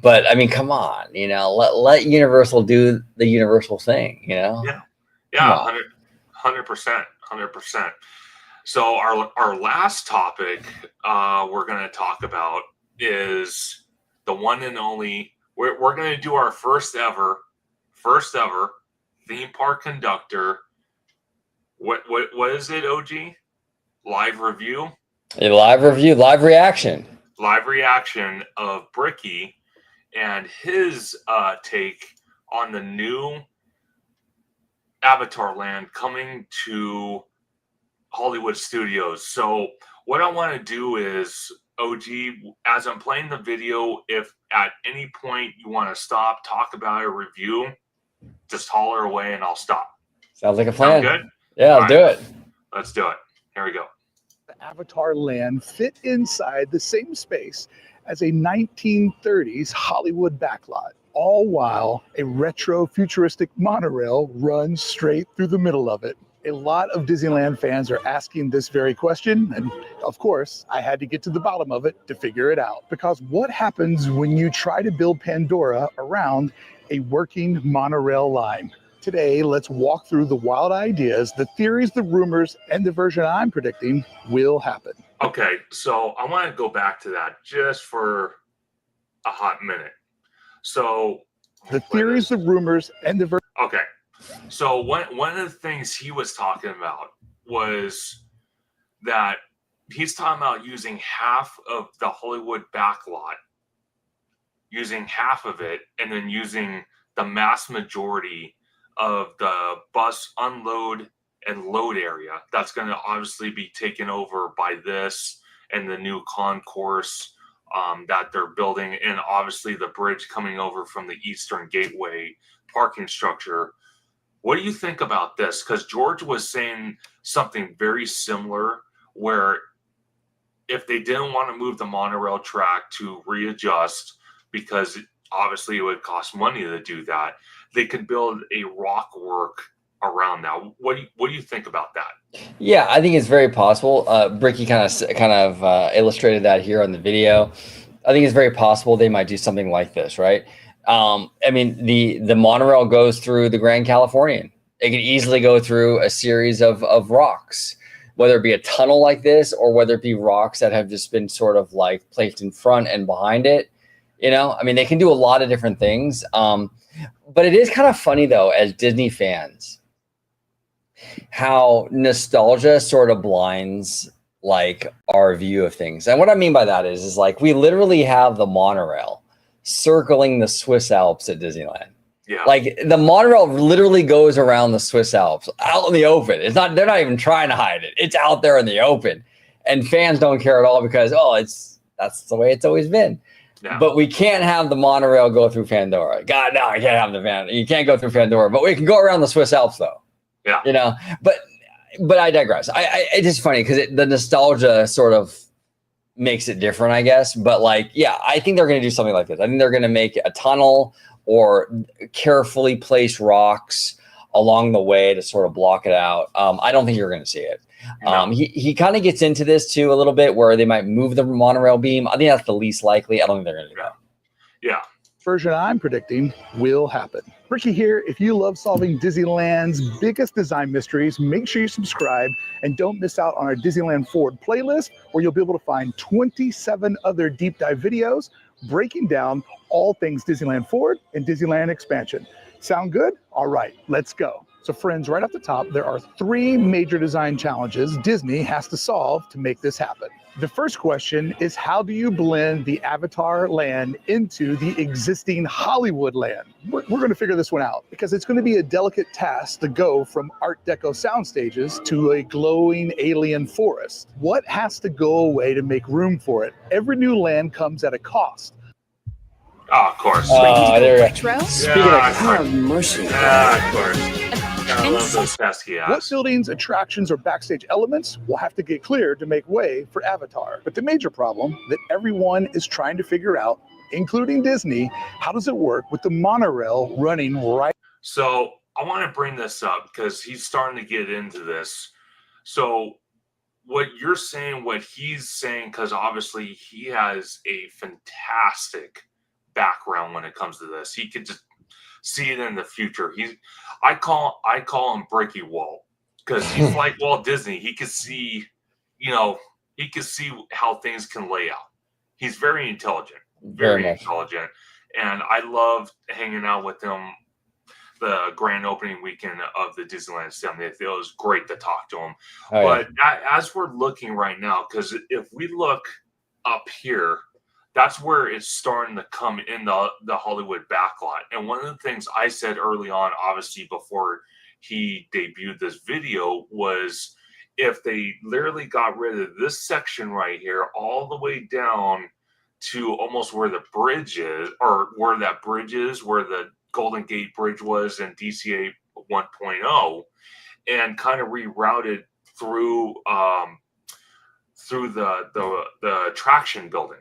But I mean, come on, you know, let Universal do the Universal thing, you know. Yeah, 100%. So our last topic we're going to talk about is the one and only. We're going to do our first ever ThemeParkConductor What is it, OG? Live review? A live review, live reaction. Live reaction of Bricky and his take on the new Avatar Land coming to Hollywood Studios. So what I want to do is, OG, as I'm playing the video, if at any point you want to stop, talk about a review, just holler away and I'll stop. Sounds like a plan. Sound good? Yeah, let's do it. Let's do it. Here we go. The Avatar Land fit inside the same space as a 1930s Hollywood backlot, all while a retro futuristic monorail runs straight through the middle of it. A lot of Disneyland fans are asking this very question, and of course, I had to get to the bottom of it to figure it out. Because what happens when you try to build Pandora around a working monorail line? Today, let's walk through the wild ideas, the theories, the rumors, and the version I'm predicting will happen. Okay, so I want to go back to that just for a hot minute. So the theories, the rumors, and the version. Okay. So one of the things he was talking about was that he's talking about using half of the Hollywood backlot, using half of it, and then using the mass majority of the bus unload and load area. That's going to obviously be taken over by this and the new concourse that they're building, and obviously the bridge coming over from the Eastern Gateway parking structure. What do you think about this? Because George was saying something very similar, where if they didn't want to move the monorail track to readjust, because obviously it would cost money to do that, they could build a rock work around that. What do you think about that? Yeah, I think it's very possible. Bricky kind of illustrated that here on the video. I think it's very possible they might do something like this, right? I mean, the monorail goes through the Grand Californian. It can easily go through a series of rocks, whether it be a tunnel like this or whether it be rocks that have just been sort of like placed in front and behind it. You know, I mean, they can do a lot of different things. But it is kind of funny, though, as Disney fans, how nostalgia sort of blinds like our view of things. And what I mean by that is like we literally have the monorail circling the Swiss Alps at Disneyland. Yeah. Like the monorail literally goes around the Swiss Alps out in the open. They're not even trying to hide it. It's out there in the open. And fans don't care at all because, that's the way it's always been. Yeah. But we can't have the monorail go through Pandora. God, no, I can't have you can't go through Pandora, but we can go around the Swiss Alps though. Yeah. You know, but I digress. It's just funny because the nostalgia sort of makes it different, I guess. But like, yeah, I think they're going to do something like this. I think they're going to make a tunnel or carefully place rocks along the way to sort of block it out. I don't think you're going to see it. No. He kind of gets into this too a little bit where they might move the monorail beam. I think that's the least likely. I don't think they're going to do that. Yeah. Version I'm predicting will happen. Ricky here. If you love solving Disneyland's biggest design mysteries, make sure you subscribe and don't miss out on our Disneyland Forward playlist, where you'll be able to find 27 other deep dive videos breaking down all things Disneyland Forward and Disneyland expansion. Sound good? All right, let's go. So friends, right off the top, there are 3 major design challenges Disney has to solve to make this happen. The first question is, how do you blend the Avatar land into the existing Hollywood land? We're going to figure this one out because it's going to be a delicate task to go from Art Deco sound stages to a glowing alien forest. What has to go away to make room for it? Every new land comes at a cost. Oh, of course. There we Retro? go. Speaking of Have mercy. Of course. I love those pesky What ass. buildings, attractions, or backstage elements will have to get cleared to make way for Avatar? But the major problem that everyone is trying to figure out, including Disney, how does it work with the monorail running right? So I want to bring this up because he's starting to get into this. So what you're saying, what he's saying, because obviously he has a fantastic background when it comes to this. He could just see it in the future. I call him Bricky Walt because he's like Walt Disney. He could see, he could see how things can lay out. He's very intelligent, very intelligent, and I love hanging out with him. the grand opening weekend of the Disneyland Sim. It was great to talk to him. Oh, But as we're looking right now, because if we look up here, that's where it's starting to come in the Hollywood backlot. And one of the things I said early on, obviously before he debuted this video, was if they literally got rid of this section right here all the way down to almost where the bridge is, or where that bridge is, where the Golden Gate Bridge was in DCA 1.0, and kind of rerouted through the attraction building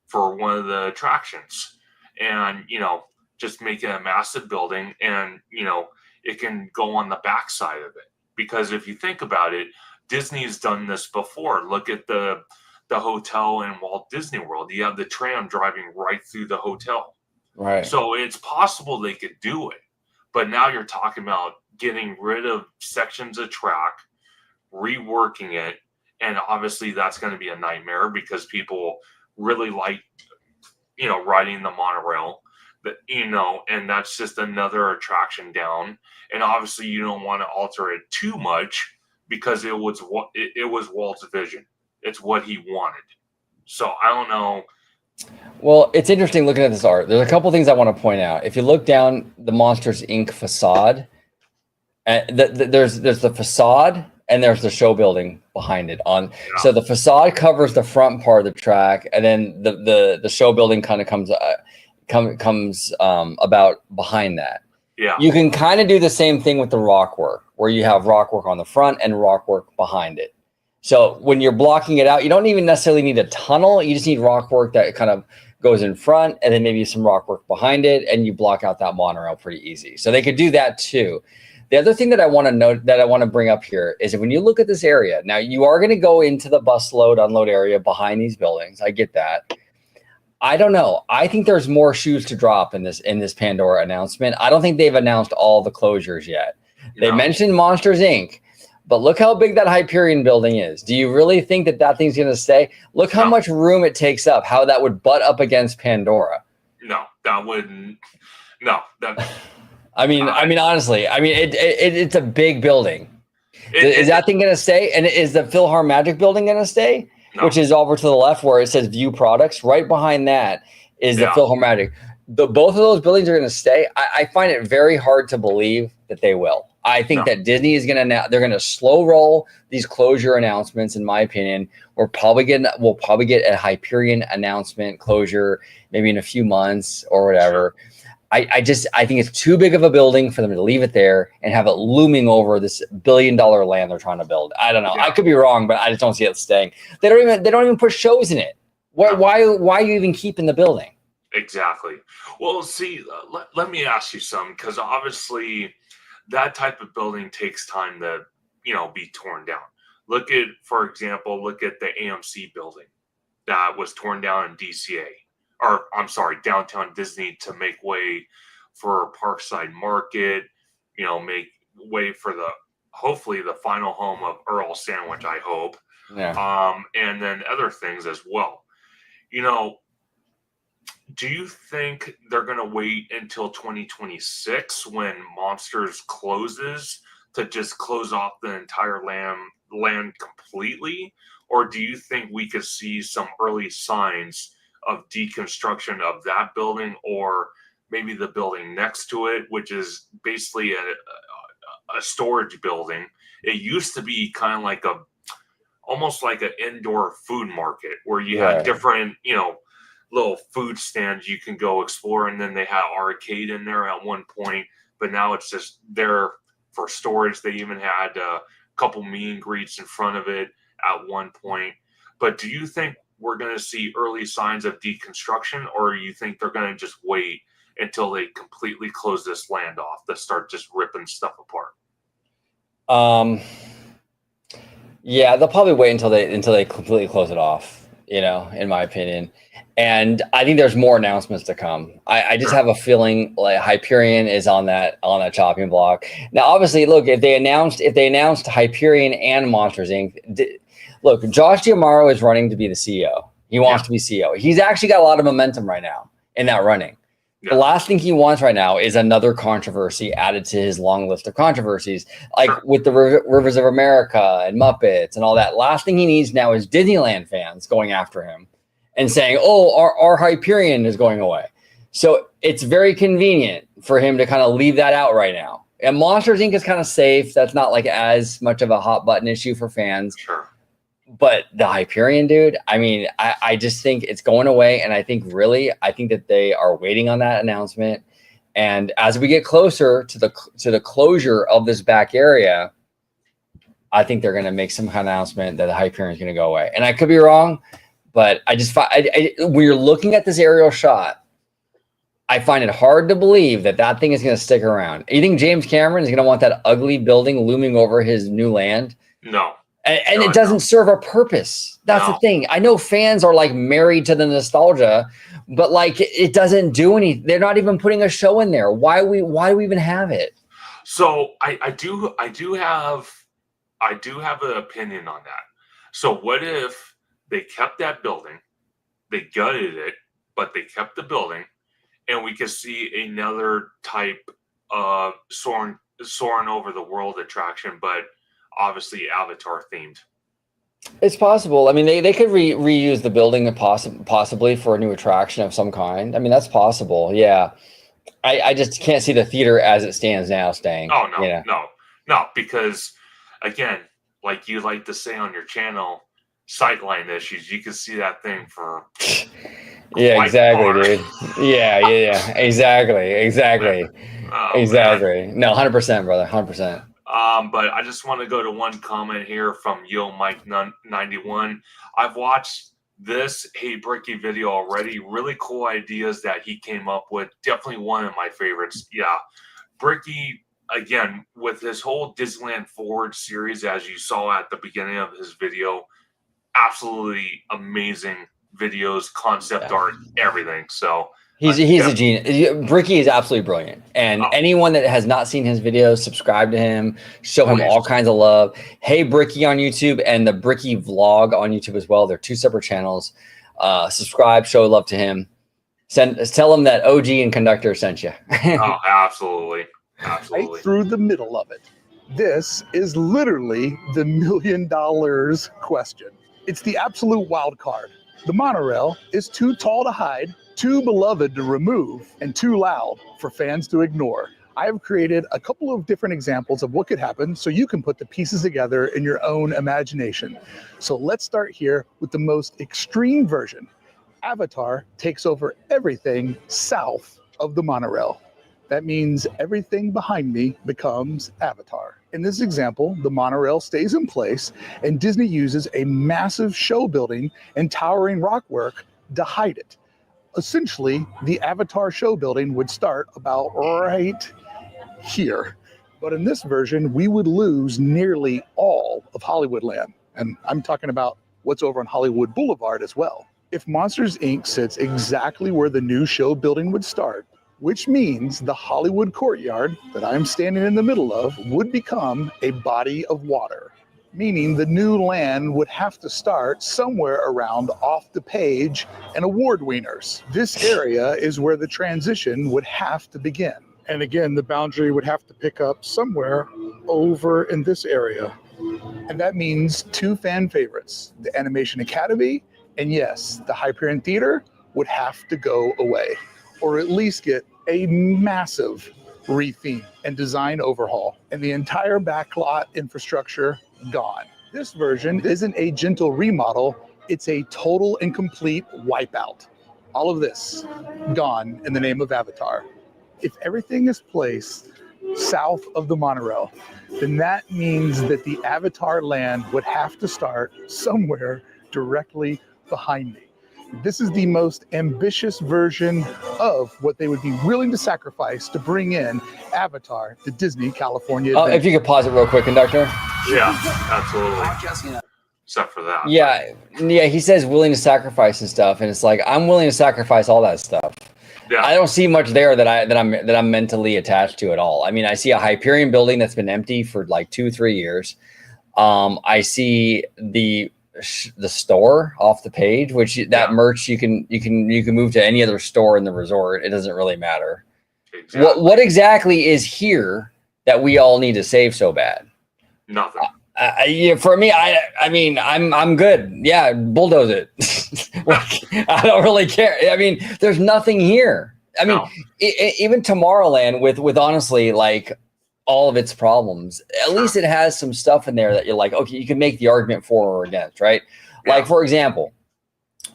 for one of the attractions, and just make it a massive building, and it can go on the backside of it. Because if you think about it, Disney's done this before. Look at the hotel in Walt Disney World. You have the tram driving right through the hotel. Right. So it's possible they could do it. But now you're talking about getting rid of sections of track, reworking it, and obviously that's going to be a nightmare because people really like, riding the monorail, and that's just another attraction down. And obviously you don't want to alter it too much because it was Walt's vision. It's what he wanted. So I don't know. Well, it's interesting looking at this art. There's a couple things I want to point out. If you look down the Monsters Inc. facade, there's the facade and there's the show building behind it. So the facade covers the front part of the track, and then the show building kind of comes about behind that. Yeah. You can kind of do the same thing with the rock work, where you have rock work on the front and rock work behind it. So when you're blocking it out, you don't even necessarily need a tunnel. You just need rock work that kind of goes in front, and then maybe some rock work behind it, and you block out that monorail pretty easy. So they could do that too. The other thing that I want to note, that I want to bring up here, is that when you look at this area, now you are going to go into the bus load, unload area behind these buildings. I get that. I don't know. I think there's more shoes to drop in this Pandora announcement. I don't think they've announced all the closures yet. They mentioned Monsters Inc., but look how big that Hyperion building is. Do you really think that thing's going to stay? Look how much room it takes up, how that would butt up against Pandora. No, that wouldn't. No, that. I mean, honestly, it's a big building. Is that thing going to stay? And is the Philhar Magic building going to stay? No. Which is over to the left where it says View Products. Right behind that is the Philhar Magic. Both of those buildings are going to stay. I find it very hard to believe that they will. I think that Disney is they're going to slow roll these closure announcements. In my opinion, we'll probably get a Hyperion announcement closure maybe in a few months or whatever. Sure. I think it's too big of a building for them to leave it there and have it looming over this $1 billion land they're trying to build. I don't know. Yeah. I could be wrong, but I just don't see it staying. They don't even put shows in it. Why are you even keeping the building? Exactly. Well, see, let me ask you something, because obviously that type of building takes time to, be torn down. For example, look at the AMC building that was torn down in DCA, or I'm sorry, downtown Disney, to make way for Parkside Market, make way for hopefully the final home of Earl Sandwich, I hope. Yeah. And then other things as well. Do you think they're going to wait until 2026 when Monsters closes to just close off the entire land completely? Or do you think we could see some early signs of deconstruction of that building, or maybe the building next to it, which is basically a storage building? It used to be kind of like almost like an indoor food market where you had different, little food stands you can go explore, and then they had arcade in there at one point, but now it's just there for storage. They even had a couple meet and greets in front of it at one point. But do you think we're going to see early signs of deconstruction, or you think they're going to just wait until they completely close this land off to start just ripping stuff apart? Yeah, they'll probably wait until they completely close it off, in my opinion. And I think there's more announcements to come. I just have a feeling like Hyperion is on that chopping block. Now, obviously, look, if they announced Hyperion and Monsters Inc., look, Josh D'Amaro is running to be the CEO. He wants to be CEO. He's actually got a lot of momentum right now in that running. Yeah. The last thing he wants right now is another controversy added to his long list of controversies, like with the Rivers of America and Muppets and all that. Last thing he needs now is Disneyland fans going after him and saying, "Oh, our Hyperion is going away." So it's very convenient for him to kind of leave that out right now. And Monsters Inc. is kind of safe. That's not like as much of a hot button issue for fans. Sure. But the Hyperion, dude, I mean, I just think it's going away. And I think that they are waiting on that announcement. And as we get closer to the closure of this back area, I think they're going to make some kind of announcement that the Hyperion is going to go away. And I could be wrong, but when you're looking at this aerial shot, I find it hard to believe that thing is going to stick around. You think James Cameron is going to want that ugly building looming over his new land? No. And it doesn't serve a purpose. That's the thing. I know fans are like married to the nostalgia, but like it doesn't do anything. They're not even putting a show in there. Why do we even have it? So I do have an opinion on that. So what if they kept that building, they gutted it, but they kept the building, and we could see another type of soaring over the world attraction, but obviously Avatar themed. It's possible. I mean, they could reuse the building and possibly for a new attraction of some kind. I mean, that's possible. Yeah. I just can't see the theater as it stands now staying. Oh, no, no, because again, like you like to say on your channel, sightline issues, you can see that thing for yeah, exactly, dude. Yeah, exactly. Oh, exactly. No, 100%, brother, 100%. But I just want to go to one comment here from Yo Mike 91. I've watched this Hey Bricky video already. Really cool ideas that he came up with. Definitely one of my favorites. Yeah, Bricky, again, with his whole Disneyland Forward series, as you saw at the beginning of his video, absolutely amazing videos, concept art, everything. So he's a genius. Bricky is absolutely brilliant. And anyone that has not seen his videos, subscribe to him, show him all kinds of love. Hey Bricky on YouTube and the Bricky vlog on YouTube as well. They're two separate channels. Subscribe, show love to him. Tell him that OG and Conductor sent you. Oh, absolutely. Right through the middle of it. This is literally the $1 million question. It's the absolute wild card. The monorail is too tall to hide, too beloved to remove, and too loud for fans to ignore. I have created a couple of different examples of what could happen so you can put the pieces together in your own imagination. So let's start here with the most extreme version. Avatar takes over everything south of the monorail. That means everything behind me becomes Avatar. In this example, the monorail stays in place and Disney uses a massive show building and towering rockwork to hide it. Essentially, the Avatar show building would start about right here. But in this version, we would lose nearly all of Hollywoodland. And I'm talking about what's over on Hollywood Boulevard as well. If Monsters, Inc. sits exactly where the new show building would start, which means the Hollywood courtyard that I'm standing in the middle of would become a body of water, meaning the new land would have to start somewhere around Off the Page and Award Wieners. This area is where the transition would have to begin. And again, the boundary would have to pick up somewhere over in this area. And that means two fan favorites, the Animation Academy, and yes, the Hyperion Theater would have to go away, or at least get a massive retheme and design overhaul, and the entire backlot infrastructure gone. This version isn't a gentle remodel, it's a total and complete wipeout. All of this gone in the name of Avatar. If everything is placed south of the monorail, then that means that the Avatar land would have to start somewhere directly behind me. This is the most ambitious version of what they would be willing to sacrifice to bring in Avatar to Disney California. If you could pause it real quick, Conductor. Yeah, absolutely. Except for that. Yeah, he says willing to sacrifice and stuff, and it's like I'm willing to sacrifice all that stuff. Yeah. I don't see much there that I'm mentally attached to at all. I mean, I see a Hyperion building that's been empty for like 2-3 years. I see the the store off the page, which that merch you can move to any other store in the resort. It doesn't really matter. Exactly. What exactly is here that we all need to save so bad? Nothing. Yeah, for me, I mean, I'm good. Yeah, bulldoze it. Like, I don't really care. I mean, there's nothing here. I mean, even Tomorrowland with honestly, like all of its problems, at least it has some stuff in there that you're like, okay, you can make the argument for or against, right? Like, for example,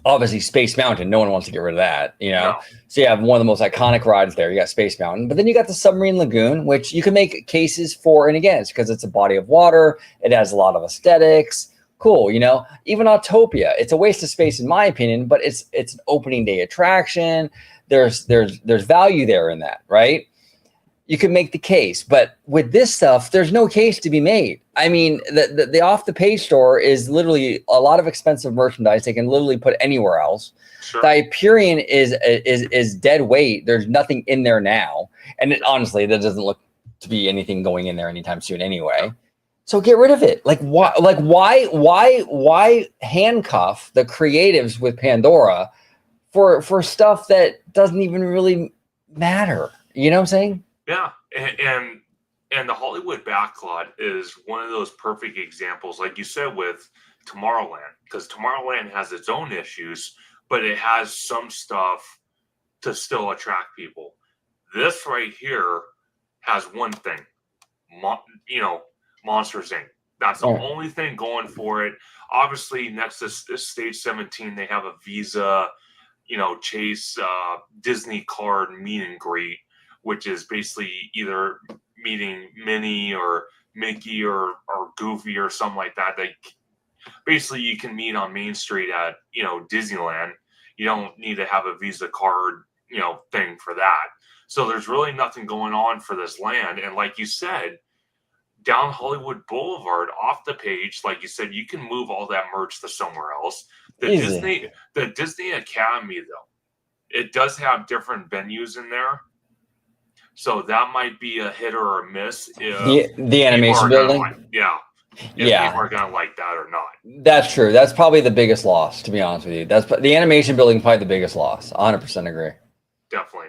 obviously Space Mountain, no one wants to get rid of that, you know? So you have one of the most iconic rides there. You got Space Mountain, but then you got the Submarine Lagoon, which you can make cases for and against because it's a body of water. It has a lot of aesthetics. Cool, you know? Even Autopia, it's a waste of space in my opinion, but it's an opening day attraction. There's value there in that, right? You can make the case, but with this stuff, there's no case to be made. I mean, the off the page store is literally a lot of expensive merchandise they can literally put anywhere else. The Hyperion is dead weight. There's nothing in there now, and honestly, that doesn't look to be anything going in there anytime soon anyway. So get rid of it. Like why? Like why handcuff the creatives with Pandora for stuff that doesn't even really matter? You know what I'm saying? Yeah, and the Hollywood backlot is one of those perfect examples, like you said, with Tomorrowland, because Tomorrowland has its own issues, but it has some stuff to still attract people. This right here has one thing, Monsters Inc. That's the only thing going for it. Obviously, next to Stage 17, they have a Visa, Chase Disney card meet and greet, which is basically either meeting Minnie or Mickey or Goofy or something like that. Basically you can meet on Main Street at, Disneyland. You don't need to have a Visa card, thing for that. So there's really nothing going on for this land. And like you said, down Hollywood Boulevard, off the page, like you said, you can move all that merch to somewhere else. The Disney Academy, though, it does have different venues in there. So that might be a hit or a miss. If the animation building? If people are going to like that or not. That's true. That's probably the biggest loss, to be honest with you. That's the animation building, probably the biggest loss. 100% agree. Definitely.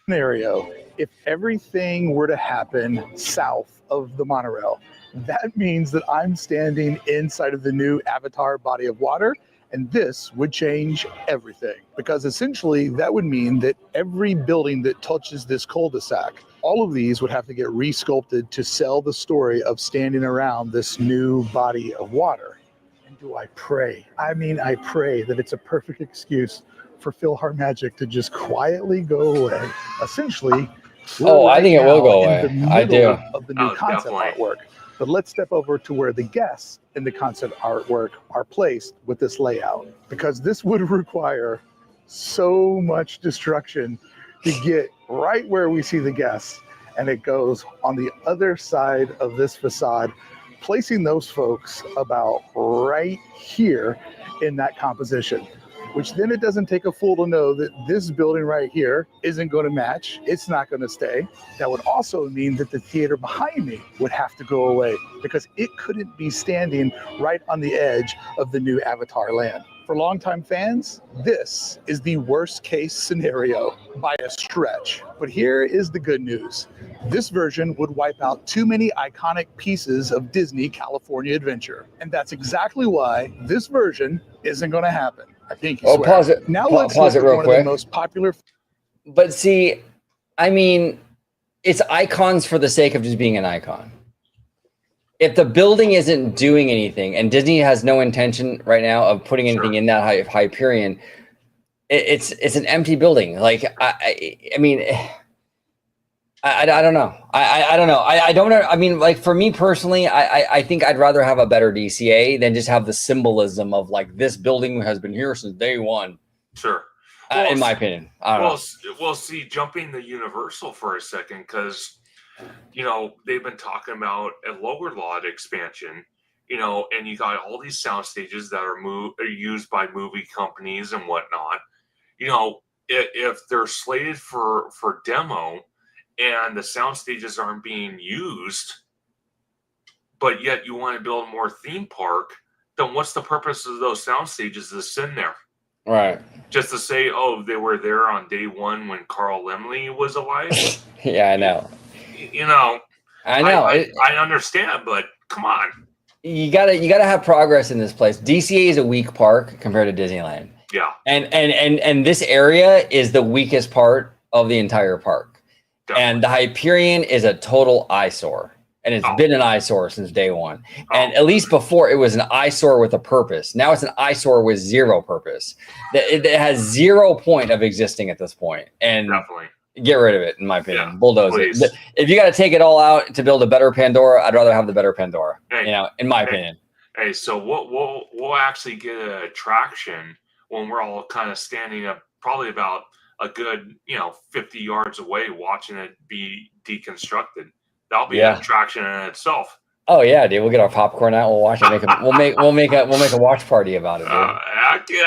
Scenario, if everything were to happen south of the monorail, that means that I'm standing inside of the new Avatar body of water. And this would change everything, because essentially that would mean that every building that touches this cul-de-sac, all of these would have to get re-sculpted to sell the story of standing around this new body of water. And do I pray? I mean, I pray that it's a perfect excuse for PhilharMagic to just quietly go away. Essentially, I think it will go away. I do. Of the new concept artwork. But let's step over to where the guests in the concept artwork are placed with this layout, because this would require so much destruction to get right where we see the guests. And it goes on the other side of this facade, placing those folks about right here in that composition, which then it doesn't take a fool to know that this building right here isn't going to match. It's not going to stay. That would also mean that the theater behind me would have to go away, because it couldn't be standing right on the edge of the new Avatar land. For longtime fans, this is the worst case scenario by a stretch. But here is the good news. This version would wipe out too many iconic pieces of Disney California Adventure. And that's exactly why this version isn't going to happen. I think you swear. Pause it. Now let's look at real one quick. of the most popular. But see, I mean, it's icons for the sake of just being an icon. If the building isn't doing anything, and Disney has no intention right now of putting anything in that Hyperion, it's an empty building. Like I mean, I don't know. I don't know. I don't know. I mean, like for me personally, I think I'd rather have a better DCA than just have the symbolism of like this building has been here since day one. Sure. Well, in my opinion. I don't know. Well, see, jumping to Universal for a second, because they've been talking about a lower lot expansion, and you got all these sound stages that are used by movie companies and whatnot. If they're slated for demo and the sound stages aren't being used, but yet you want to build more theme park, then what's the purpose of those sound stages to sit in there? Right. Just to say, oh, they were there on day one when Carl Lemley was alive? Yeah, I know. You know, I know. I understand, but come on. You gotta have progress in this place. DCA is a weak park compared to Disneyland. Yeah. And this area is the weakest part of the entire park. Definitely. And the Hyperion is a total eyesore. And it's been an eyesore since day one. And at least before, it was an eyesore with a purpose. Now it's an eyesore with zero purpose. It has 0 point of existing at this point. And definitely get rid of it, in my opinion. Yeah, bulldoze please. it. If you got to take it all out to build a better Pandora, I'd rather have the better Pandora. Hey, you know, in my opinion. Hey, so we'll actually get an attraction when we're all kind of standing up, probably about a good 50 yards away, watching it be deconstructed. That'll be an attraction in itself. Oh yeah, dude. We'll get our popcorn out. We'll watch it. We'll make a watch party about it, dude.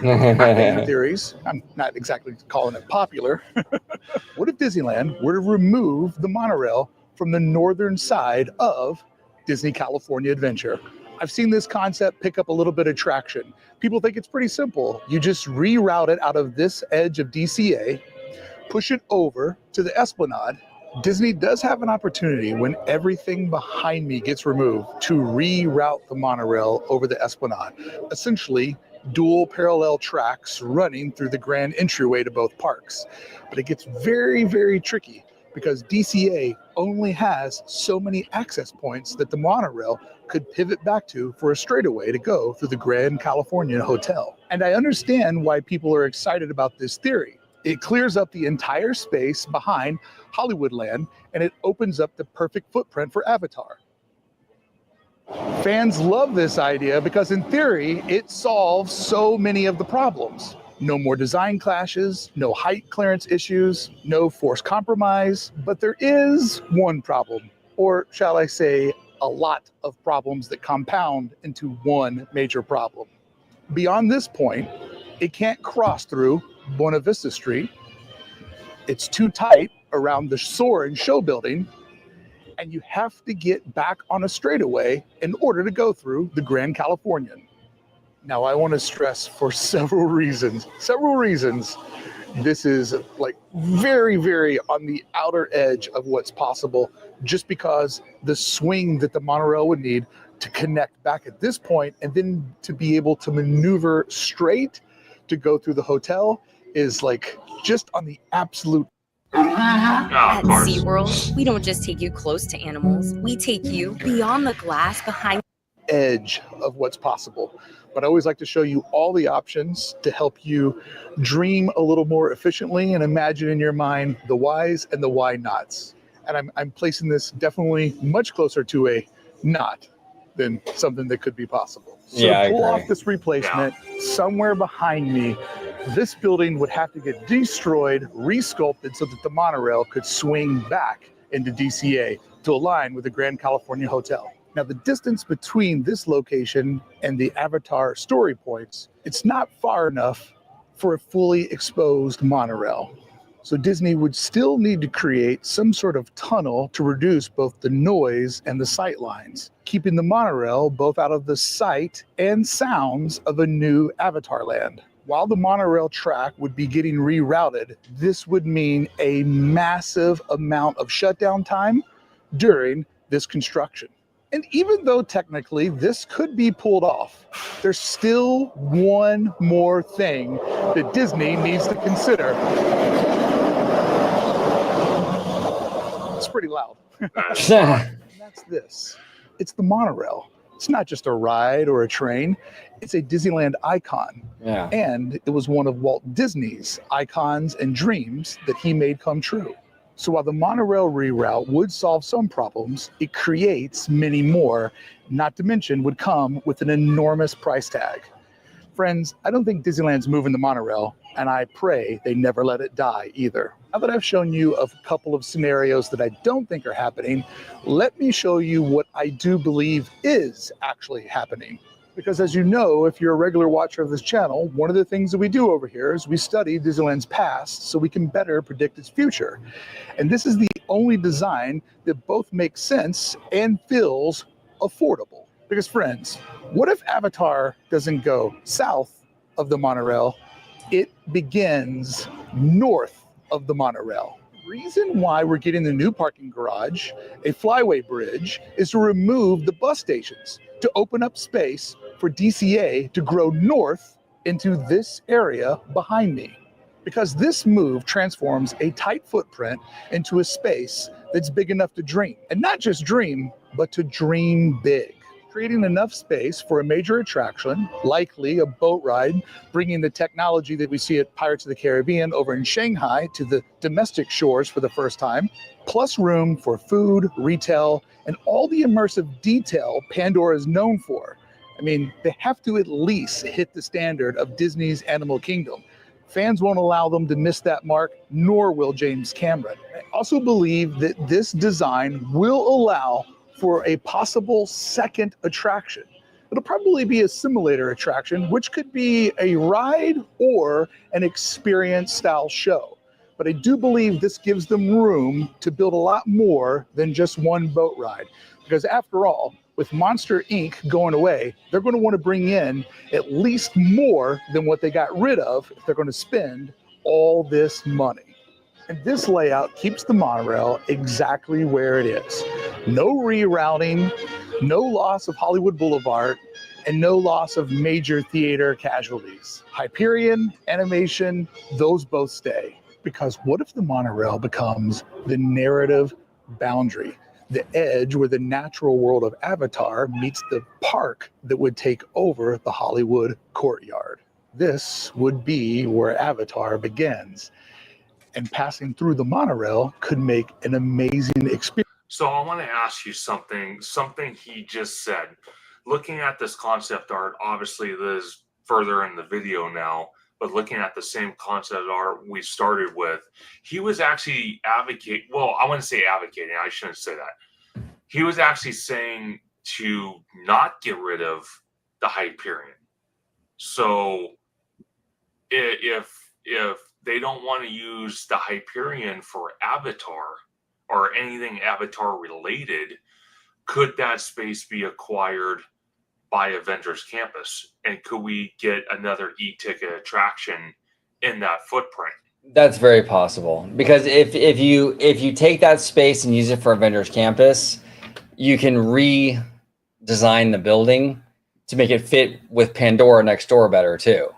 Yeah. Theories. I'm not exactly calling it popular. What if Disneyland were to remove the monorail from the northern side of Disney California Adventure? I've seen this concept pick up a little bit of traction. People think it's pretty simple. You just reroute it out of this edge of DCA, push it over to the Esplanade. Disney does have an opportunity when everything behind me gets removed to reroute the monorail over the Esplanade. Essentially, dual parallel tracks running through the grand entryway to both parks. But it gets very, very tricky because DCA only has so many access points that the monorail could pivot back to for a straightaway to go through the Grand Californian Hotel. And I understand why people are excited about this theory. It clears up the entire space behind Hollywoodland, and it opens up the perfect footprint for Avatar. Fans love this idea because in theory, it solves so many of the problems. No more design clashes, no height clearance issues, no forced compromise, but there is one problem, or shall I say, a lot of problems that compound into one major problem. Beyond this point, it can't cross through Buena Vista Street. It's too tight around the Soar and Show building, and you have to get back on a straightaway in order to go through the Grand Californian. Now, I want to stress for several reasons, this is like very, very on the outer edge of what's possible, just because the swing that the monorail would need to connect back at this point and then to be able to maneuver straight to go through the hotel is like just on the absolute. At SeaWorld, we don't just take you close to animals, we take you beyond the glass behind edge of what's possible. But I always like to show you all the options to help you dream a little more efficiently and imagine in your mind the whys and the why nots. And I'm placing this definitely much closer to a not than something that could be possible. So to pull off this replacement, somewhere behind me, this building would have to get destroyed, resculpted so that the monorail could swing back into DCA to align with the Grand California Hotel. Now, the distance between this location and the Avatar story points, it's not far enough for a fully exposed monorail. So Disney would still need to create some sort of tunnel to reduce both the noise and the sight lines, keeping the monorail both out of the sight and sounds of a new Avatar land. While the monorail track would be getting rerouted, this would mean a massive amount of shutdown time during this construction. And even though technically this could be pulled off, there's still one more thing that Disney needs to consider. It's pretty loud. That's this. It's the monorail. It's not just a ride or a train. It's a Disneyland icon. Yeah. And it was one of Walt Disney's icons and dreams that he made come true. So while the monorail reroute would solve some problems, it creates many more, not to mention would come with an enormous price tag. Friends, I don't think Disneyland's moving the monorail, and I pray they never let it die either. Now that I've shown you a couple of scenarios that I don't think are happening, let me show you what I do believe is actually happening. Because as you know, if you're a regular watcher of this channel, one of the things that we do over here is we study Disneyland's past so we can better predict its future. And this is the only design that both makes sense and feels affordable. Because friends, what if Avatar doesn't go south of the monorail? It begins north of the monorail. Reason why we're getting the new parking garage, a flyway bridge, is to remove the bus stations, to open up space for DCA to grow north into this area behind me. Because this move transforms a tight footprint into a space that's big enough to dream. And not just dream, but to dream big. Creating enough space for a major attraction, likely a boat ride, bringing the technology that we see at Pirates of the Caribbean over in Shanghai to the domestic shores for the first time, plus room for food, retail, and all the immersive detail Pandora is known for. I mean, they have to at least hit the standard of Disney's Animal Kingdom. Fans won't allow them to miss that mark, nor will James Cameron. I also believe that this design will allow for a possible second attraction. It'll probably be a simulator attraction, which could be a ride or an experience style show. But I do believe this gives them room to build a lot more than just one boat ride. Because after all, with Monster Inc. going away, they're going to want to bring in at least more than what they got rid of if they're going to spend all this money. And this layout keeps the monorail exactly where it is. No rerouting, no loss of Hollywood Boulevard, and no loss of major theater casualties. Hyperion, animation, those both stay. Because what if the monorail becomes the narrative boundary? The edge where the natural world of Avatar meets the park that would take over the Hollywood courtyard. This would be where Avatar begins. And passing through the monorail could make an amazing experience. So I want to ask you something he just said. Looking at this concept art, obviously this is further in the video now, but looking at the same concept art we started with, he was actually advocating, well, I wouldn't say advocating, I shouldn't say that. He was actually saying to not get rid of the Hyperion. So if they don't want to use the Hyperion for Avatar or anything Avatar related, could that space be acquired by Avengers Campus? And could we get another e-ticket attraction in that footprint? That's very possible, because if you take that space and use it for Avengers Campus, you can redesign the building to make it fit with Pandora next door better too.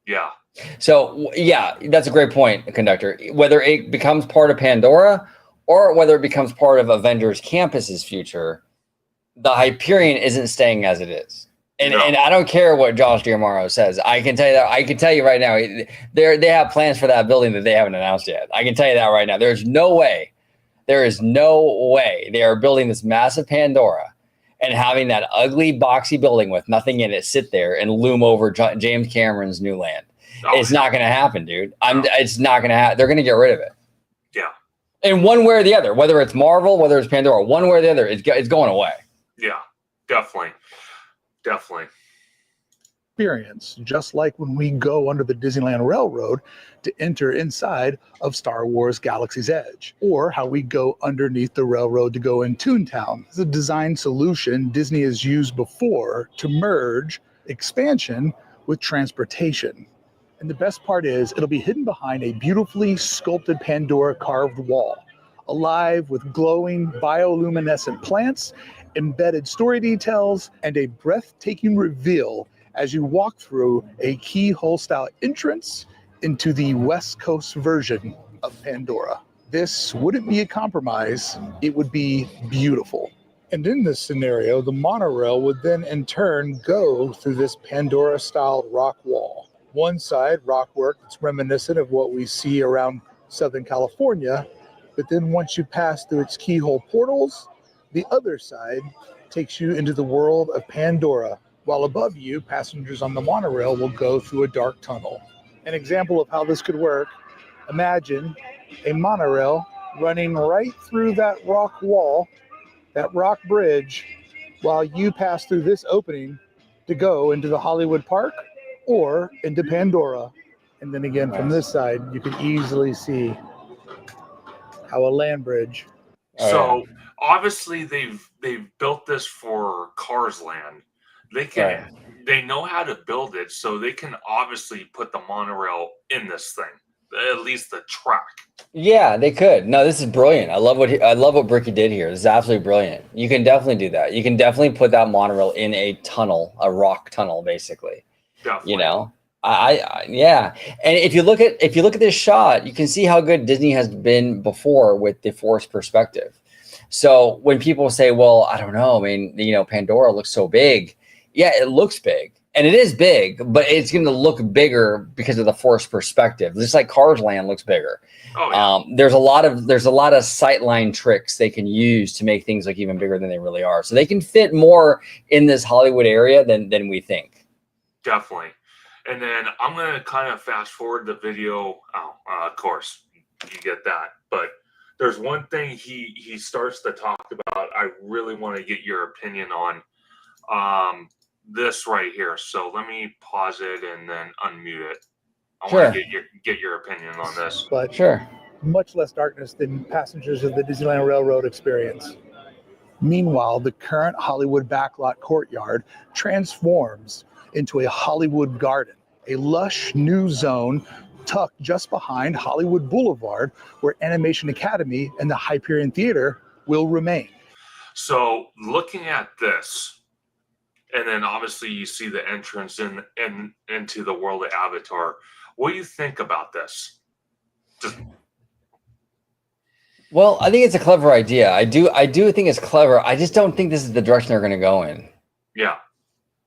Yeah. So yeah, that's a great point, Conductor. Whether it becomes part of Pandora or whether it becomes part of Avengers Campus's future, the Hyperion isn't staying as it is. And I don't care what Josh D'Amaro says. I can tell you that. I can tell you right now, they have plans for that building that they haven't announced yet. I can tell you that right now. There is no way they are building this massive Pandora and having that ugly, boxy building with nothing in it sit there and loom over James Cameron's new land. It's not going to happen, dude. It's not going to happen. They're going to get rid of it. Yeah. And one way or the other, whether it's Marvel, whether it's Pandora, one way or the other, it's going away. Yeah, definitely. Experience, just like when we go under the Disneyland Railroad to enter inside of Star Wars Galaxy's Edge, or how we go underneath the railroad to go in Toontown. It's a design solution Disney has used before to merge expansion with transportation. And the best part is it'll be hidden behind a beautifully sculpted Pandora carved wall, alive with glowing bioluminescent plants, embedded story details, and a breathtaking reveal as you walk through a keyhole-style entrance into the West Coast version of Pandora. This wouldn't be a compromise, it would be beautiful. And in this scenario, the monorail would then in turn go through this Pandora-style rock wall. One side, rockwork that's reminiscent of what we see around Southern California, but then once you pass through its keyhole portals, the other side takes you into the world of Pandora, while above you, passengers on the monorail will go through a dark tunnel. An example of how this could work, imagine a monorail running right through that rock wall, that rock bridge, while you pass through this opening to go into the Hollywood Park or into Pandora. And then again, from this side, you can easily see how a land bridge. So obviously they've built this for Cars Land, they can they know how to build it, so they can obviously put the monorail in this thing, at least the track. Yeah, they could. No, this is brilliant. I love what Bricky did here. This is absolutely brilliant. You can definitely do that. You can definitely put that monorail in a tunnel, a rock tunnel, basically. Definitely. You know, yeah. And if you look at this shot, you can see how good Disney has been before with the forced perspective. So when people say, "Well, I don't know," I mean, you know, Pandora looks so big. Yeah, it looks big. And it is big, but it's going to look bigger because of the forced perspective. Just like Cars Land looks bigger. Oh, yeah. There's a lot of sightline tricks they can use to make things look even bigger than they really are. So they can fit more in this Hollywood area than we think. Definitely. And then I'm going to kind of fast forward the video. Of course, you get that. But there's one thing he starts to talk about. I really want to get your opinion on. This right here. So let me pause it and then unmute it. I want to get your opinion on this. But sure, much less darkness than passengers of the Disneyland Railroad experience. Meanwhile, the current Hollywood backlot courtyard transforms into a Hollywood garden, a lush new zone tucked just behind Hollywood Boulevard, where Animation Academy and the Hyperion Theater will remain. So looking at this, and then obviously you see the entrance into the world of Avatar. What do you think about this? Well, I think it's a clever idea. I do think it's clever. I just don't think this is the direction they're going to go in. Yeah.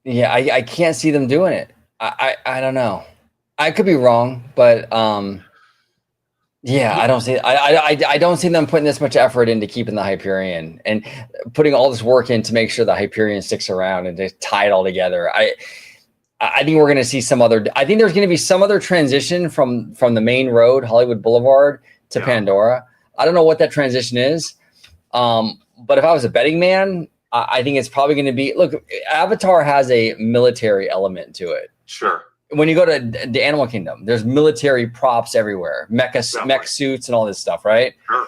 Yeah, I can't see them doing it. I don't know. I could be wrong, but yeah, I don't see. I don't see them putting this much effort into keeping the Hyperion and putting all this work in to make sure the Hyperion sticks around and to tie it all together. I think we're going to see some other. I think there's going to be some other transition from the main road, Hollywood Boulevard, to Pandora. I don't know what that transition is, but if I was a betting man, I think it's probably going to be. Look, Avatar has a military element to it. Sure. When you go to the Animal Kingdom, there's military props everywhere, mech suits and all this stuff, right? Sure.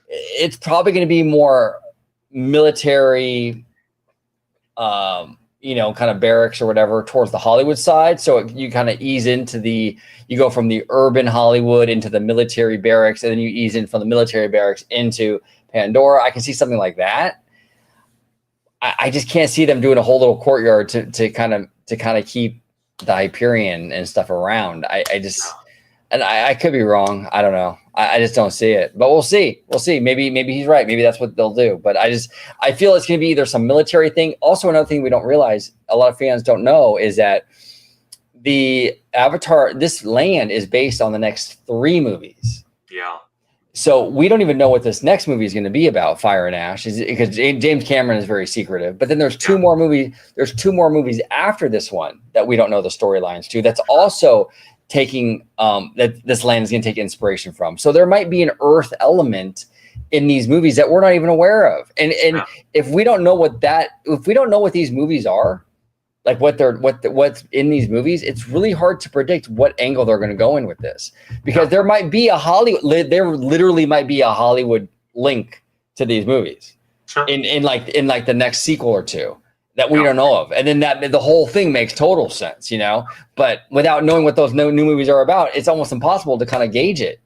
It's probably going to be more military, kind of barracks or whatever towards the Hollywood side. So you kind of ease into you go from the urban Hollywood into the military barracks, and then you ease in from the military barracks into Pandora. I can see something like that. I just can't see them doing a whole little courtyard to kind of keep the Hyperion and stuff around. I could be wrong. I don't know. I just don't see it, but we'll see. Maybe he's right. Maybe that's what they'll do. But I feel it's going to be either some military thing. Also, another thing we don't realize, a lot of fans don't know, is that the Avatar, this land is based on the next 3 movies. Yeah. So we don't even know what this next movie is going to be about, Fire and Ash, because James Cameron is very secretive. But then there's 2 more movies. There's 2 more movies after this one that we don't know the storylines to. That's also taking that this land is going to take inspiration from. So there might be an Earth element in these movies that we're not even aware of. And if we don't know what these movies are, like what's in these movies, it's really hard to predict what angle they're going to go in with this, because there might be there literally might be a Hollywood link to these movies in like the next sequel or 2 that we don't know of. And then that the whole thing makes total sense, but without knowing what those new movies are about, it's almost impossible to kind of gauge it,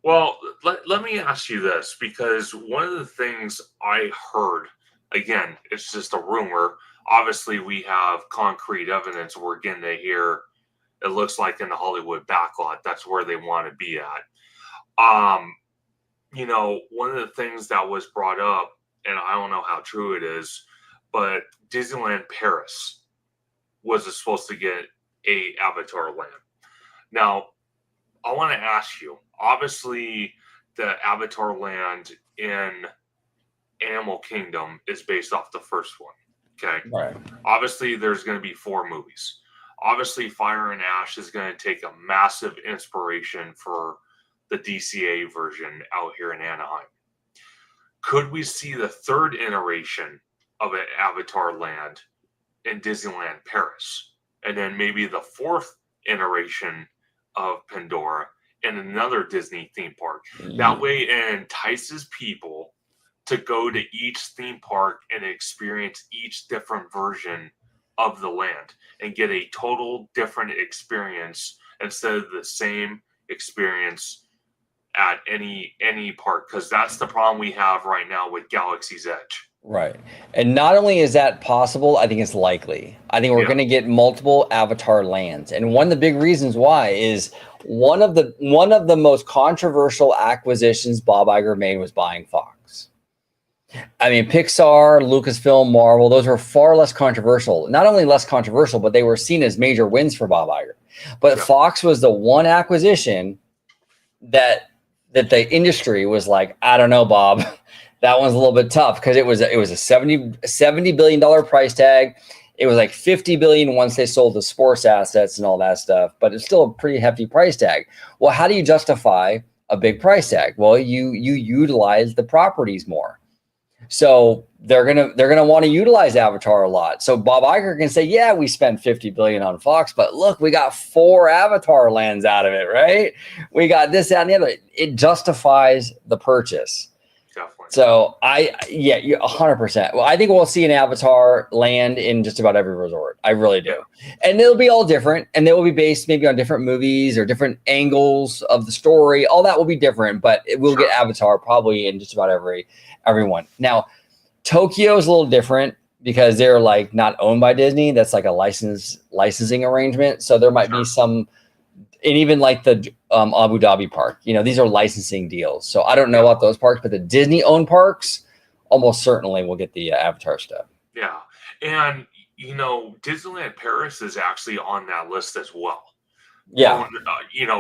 Well, let me ask you this, because one of the things I heard, again, it's just a rumor. Obviously, we have concrete evidence we're getting to hear. It looks like in the Hollywood backlot, that's where they want to be at. One of the things that was brought up, and I don't know how true it is, but Disneyland Paris was supposed to get a Avatar land. Now, I want to ask you, obviously, the Avatar land in Animal Kingdom is based off the first one. Okay. Right. Obviously, there's going to be 4 movies. Obviously, Fire and Ash is going to take a massive inspiration for the DCA version out here in Anaheim. Could we see the 3rd iteration of an Avatar land in Disneyland Paris, and then maybe the 4th iteration of Pandora in another Disney theme park? That way, it entices people to go to each theme park and experience each different version of the land and get a total different experience instead of the same experience at any park, because that's the problem we have right now with Galaxy's Edge. Right. And not only is that possible, I think it's likely. I think we're going to get multiple Avatar lands. And one of the big reasons why is one of the most controversial acquisitions Bob Iger made was buying Fox. I mean, Pixar, Lucasfilm, Marvel, those were far less controversial. Not only less controversial, but they were seen as major wins for Bob Iger. But Fox was the one acquisition that the industry was like, I don't know, Bob. That one's a little bit tough because it was a $70 billion price tag. It was like $50 billion once they sold the sports assets and all that stuff, but it's still a pretty hefty price tag. Well, how do you justify a big price tag? Well, you utilize the properties more. So they're gonna want to utilize Avatar a lot. So Bob Iger can say, yeah, we spent $50 billion on Fox, but look, we got 4 Avatar lands out of it, right? We got this, that, and the other. It justifies the purchase. Definitely. So you're 100%. Well, I think we'll see an Avatar land in just about every resort. I really do. And they'll be all different, and they will be based maybe on different movies or different angles of the story. All that will be different, but it will get Avatar probably in just about everyone. Now, Tokyo is a little different because they're like not owned by Disney. That's like a licensing arrangement. So there might be some, and even like the Abu Dhabi park, these are licensing deals. So I don't know about those parks, but the Disney owned parks almost certainly will get the Avatar stuff. Yeah. And, Disneyland Paris is actually on that list as well. Yeah.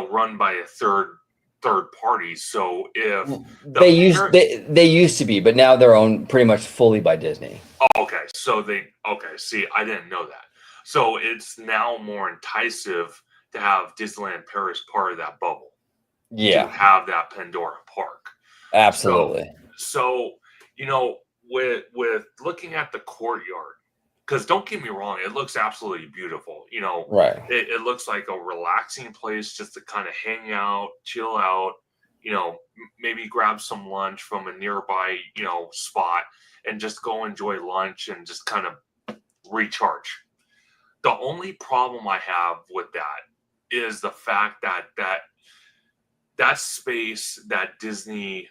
Run by a third party. So if they used to be, but now they're owned pretty much fully by Disney. Oh, okay. So see, I didn't know that. So it's now more enticing to have Disneyland Paris part of that bubble. Yeah. To have that Pandora park. Absolutely. So with looking at the courtyard, because don't get me wrong, it looks absolutely beautiful. Right. It looks like a relaxing place just to kind of hang out, chill out, maybe grab some lunch from a nearby, spot and just go enjoy lunch and just kind of recharge. The only problem I have with that is the fact that space that Disney,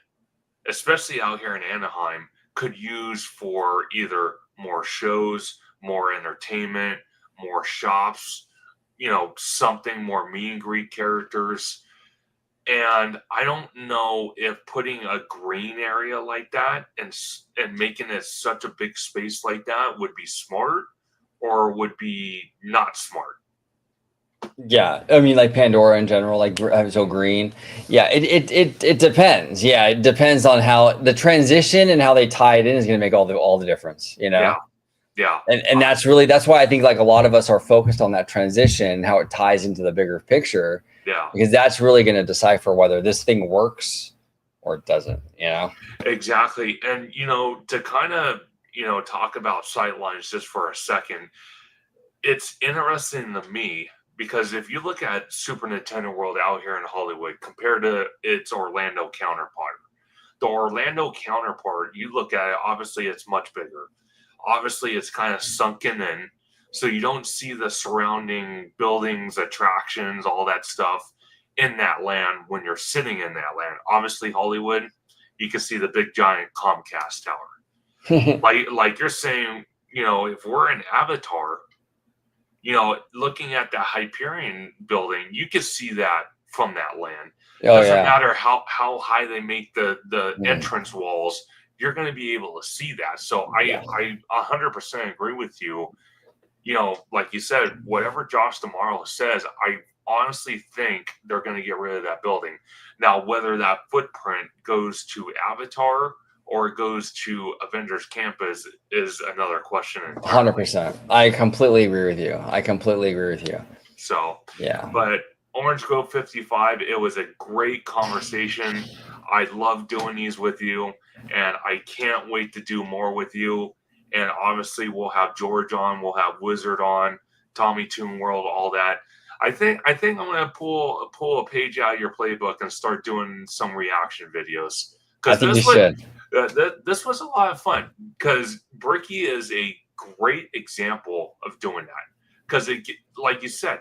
especially out here in Anaheim, could use for either more shows, more entertainment, more shops, something more meet and greet characters. And I don't know if putting a green area like that and making it such a big space like that would be smart or would be not smart. Yeah, I mean, like Pandora in general, like so green. Yeah, it depends. Yeah, it depends on how the transition and how they tie it in is going to make all the difference. Yeah. And that's why I think like a lot of us are focused on that transition, how it ties into the bigger picture. Yeah, because that's really going to decipher whether this thing works or it doesn't. Exactly. And to kind of talk about sightlines just for a second, it's interesting to me. Because if you look at Super Nintendo World out here in Hollywood compared to its Orlando counterpart, the Orlando counterpart, you look at it, obviously it's much bigger. Obviously it's kind of sunken in, so you don't see the surrounding buildings, attractions, all that stuff in that land when you're sitting in that land. Obviously Hollywood, you can see the big giant Comcast tower. like you're saying, if we're in Avatar, looking at the Hyperion building, you can see that from that land. Doesn't matter how high they make the entrance walls, you're going to be able to see that. So I 100% agree with you. Like you said, whatever Josh D'Amaro says, I honestly think they're going to get rid of that building. Now, whether that footprint goes to Avatar or it goes to Avengers Campus is another question. 100%. I completely agree with you. So, yeah. But Orange Grove 55, it was a great conversation. I love doing these with you, and I can't wait to do more with you. And obviously, we'll have George on, we'll have Wizard on, Tommy Toon World, all that. I think I'm going to pull a page out of your playbook and start doing some reaction videos. I think you should. This was a lot of fun because Bricky is a great example of doing that. Because, like you said,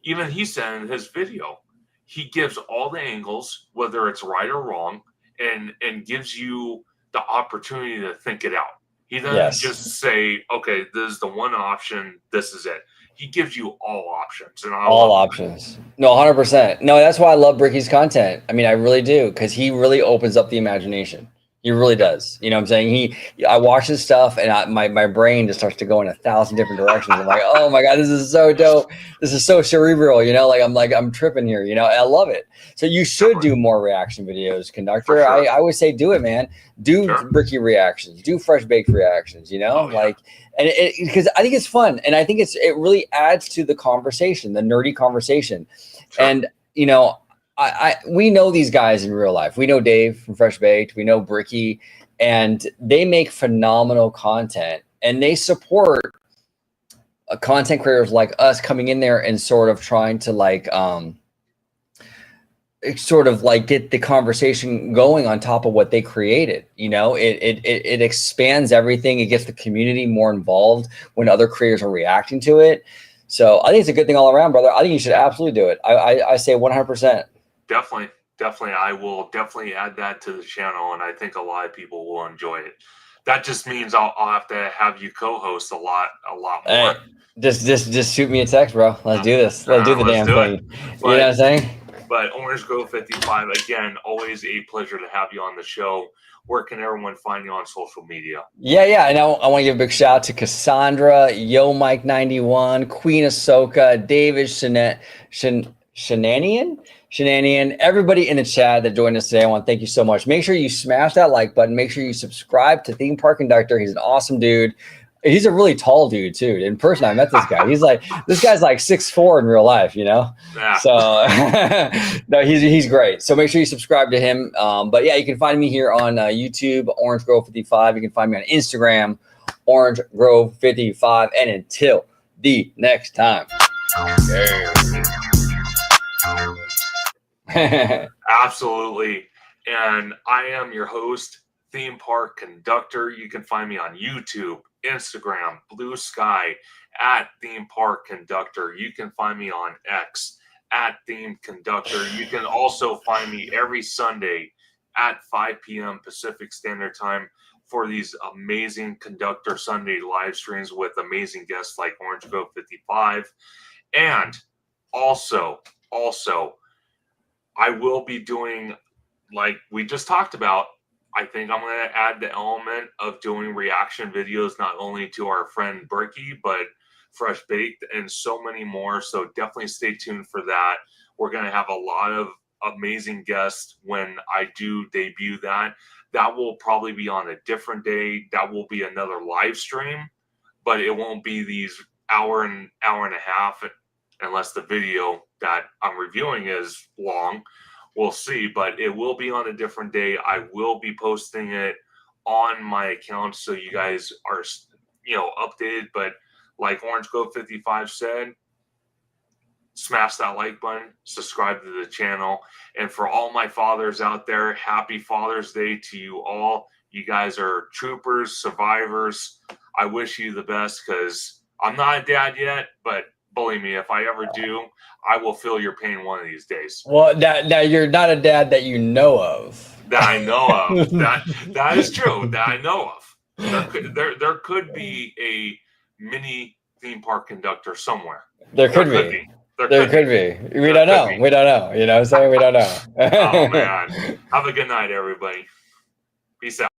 even he said in his video, he gives all the angles, whether it's right or wrong, and gives you the opportunity to think it out. He doesn't just say, okay, this is the one option, this is it. He gives you all options. And all options. No, 100%. No, that's why I love Bricky's content. I mean, I really do, because he really opens up the imagination. He really does. You know what I'm saying? I watch his stuff and my brain just starts to go in 1,000 different directions. I'm like, oh my God, this is so dope. This is so cerebral, you know, I'm tripping here, you know, I love it. So you should do more reaction videos, Conductor. Sure. I would say do it, man. Do Bricky reactions, do fresh baked reactions, you know, and because I think it's fun. And I think it really adds to the conversation, the nerdy conversation. Sure. And, you know, we know these guys in real life. We know Dave from Fresh Baked. We know Bricky, and they make phenomenal content, and they support content creators like us coming in there and sort of trying to get the conversation going on top of what they created. You know, it expands everything. It gets the community more involved when other creators are reacting to it. So I think it's a good thing all around, brother. I think you should absolutely do it. I say 100%. Definitely. I will definitely add that to the channel, and I think a lot of people will enjoy it. That just means I'll have to have you co-host a lot more. Hey, just shoot me a text, bro. Let's do this. Let's do the damn thing. You know what I'm saying? But Orange Grove 55, again, always a pleasure to have you on the show. Where can everyone find you on social media? Yeah. And I want to give a big shout out to Cassandra, Yo Mike 91, Queen of SoCal, David Shenanian, everybody in the chat that joined us today. I want to thank you so much. Make sure you smash that like button. Make sure you subscribe to ThemeParkConductor. He's an awesome dude. He's a really tall dude too. In person, I met this guy. This guy's like 6'4" in real life, you know? Yeah. So no, he's great. So make sure you subscribe to him. But yeah, you can find me here on YouTube, Orange Grove 55. You can find me on Instagram, Orange Grove 55. And until the next time. Absolutely. And I am your host, ThemeParkConductor. You can find me on YouTube, Instagram, Bluesky, at ThemeParkConductor. You can find me on X, at ThemeConductor. You can also find me every Sunday at 5 p.m. Pacific Standard Time for these amazing Conductor Sunday live streams with amazing guests like Orange Grove 55. And also, I will be doing, like we just talked about, I think I'm going to add the element of doing reaction videos, not only to our friend Bricky, but Fresh Baked and so many more. So definitely stay tuned for that. We're going to have a lot of amazing guests when I do debut that. That will probably be on a different day. That will be another live stream, but it won't be these hour and a half unless the video that I'm reviewing is long. We'll see, but it will be on a different day. I will be posting it on my account so you guys are, updated. But like Orange Grove 55 said, smash that like button, subscribe to the channel. And for all my fathers out there, happy Father's Day to you all. You guys are troopers, survivors. I wish you the best because I'm not a dad yet, but believe me, if I ever do, I will feel your pain one of these days. Well, now you're not a dad that you know of. That I know of. that is true. That I know of. There could be a mini theme park conductor somewhere. There could be. We don't know. We don't know. You know what I'm saying? We don't know. Oh, man. Have a good night, everybody. Peace out.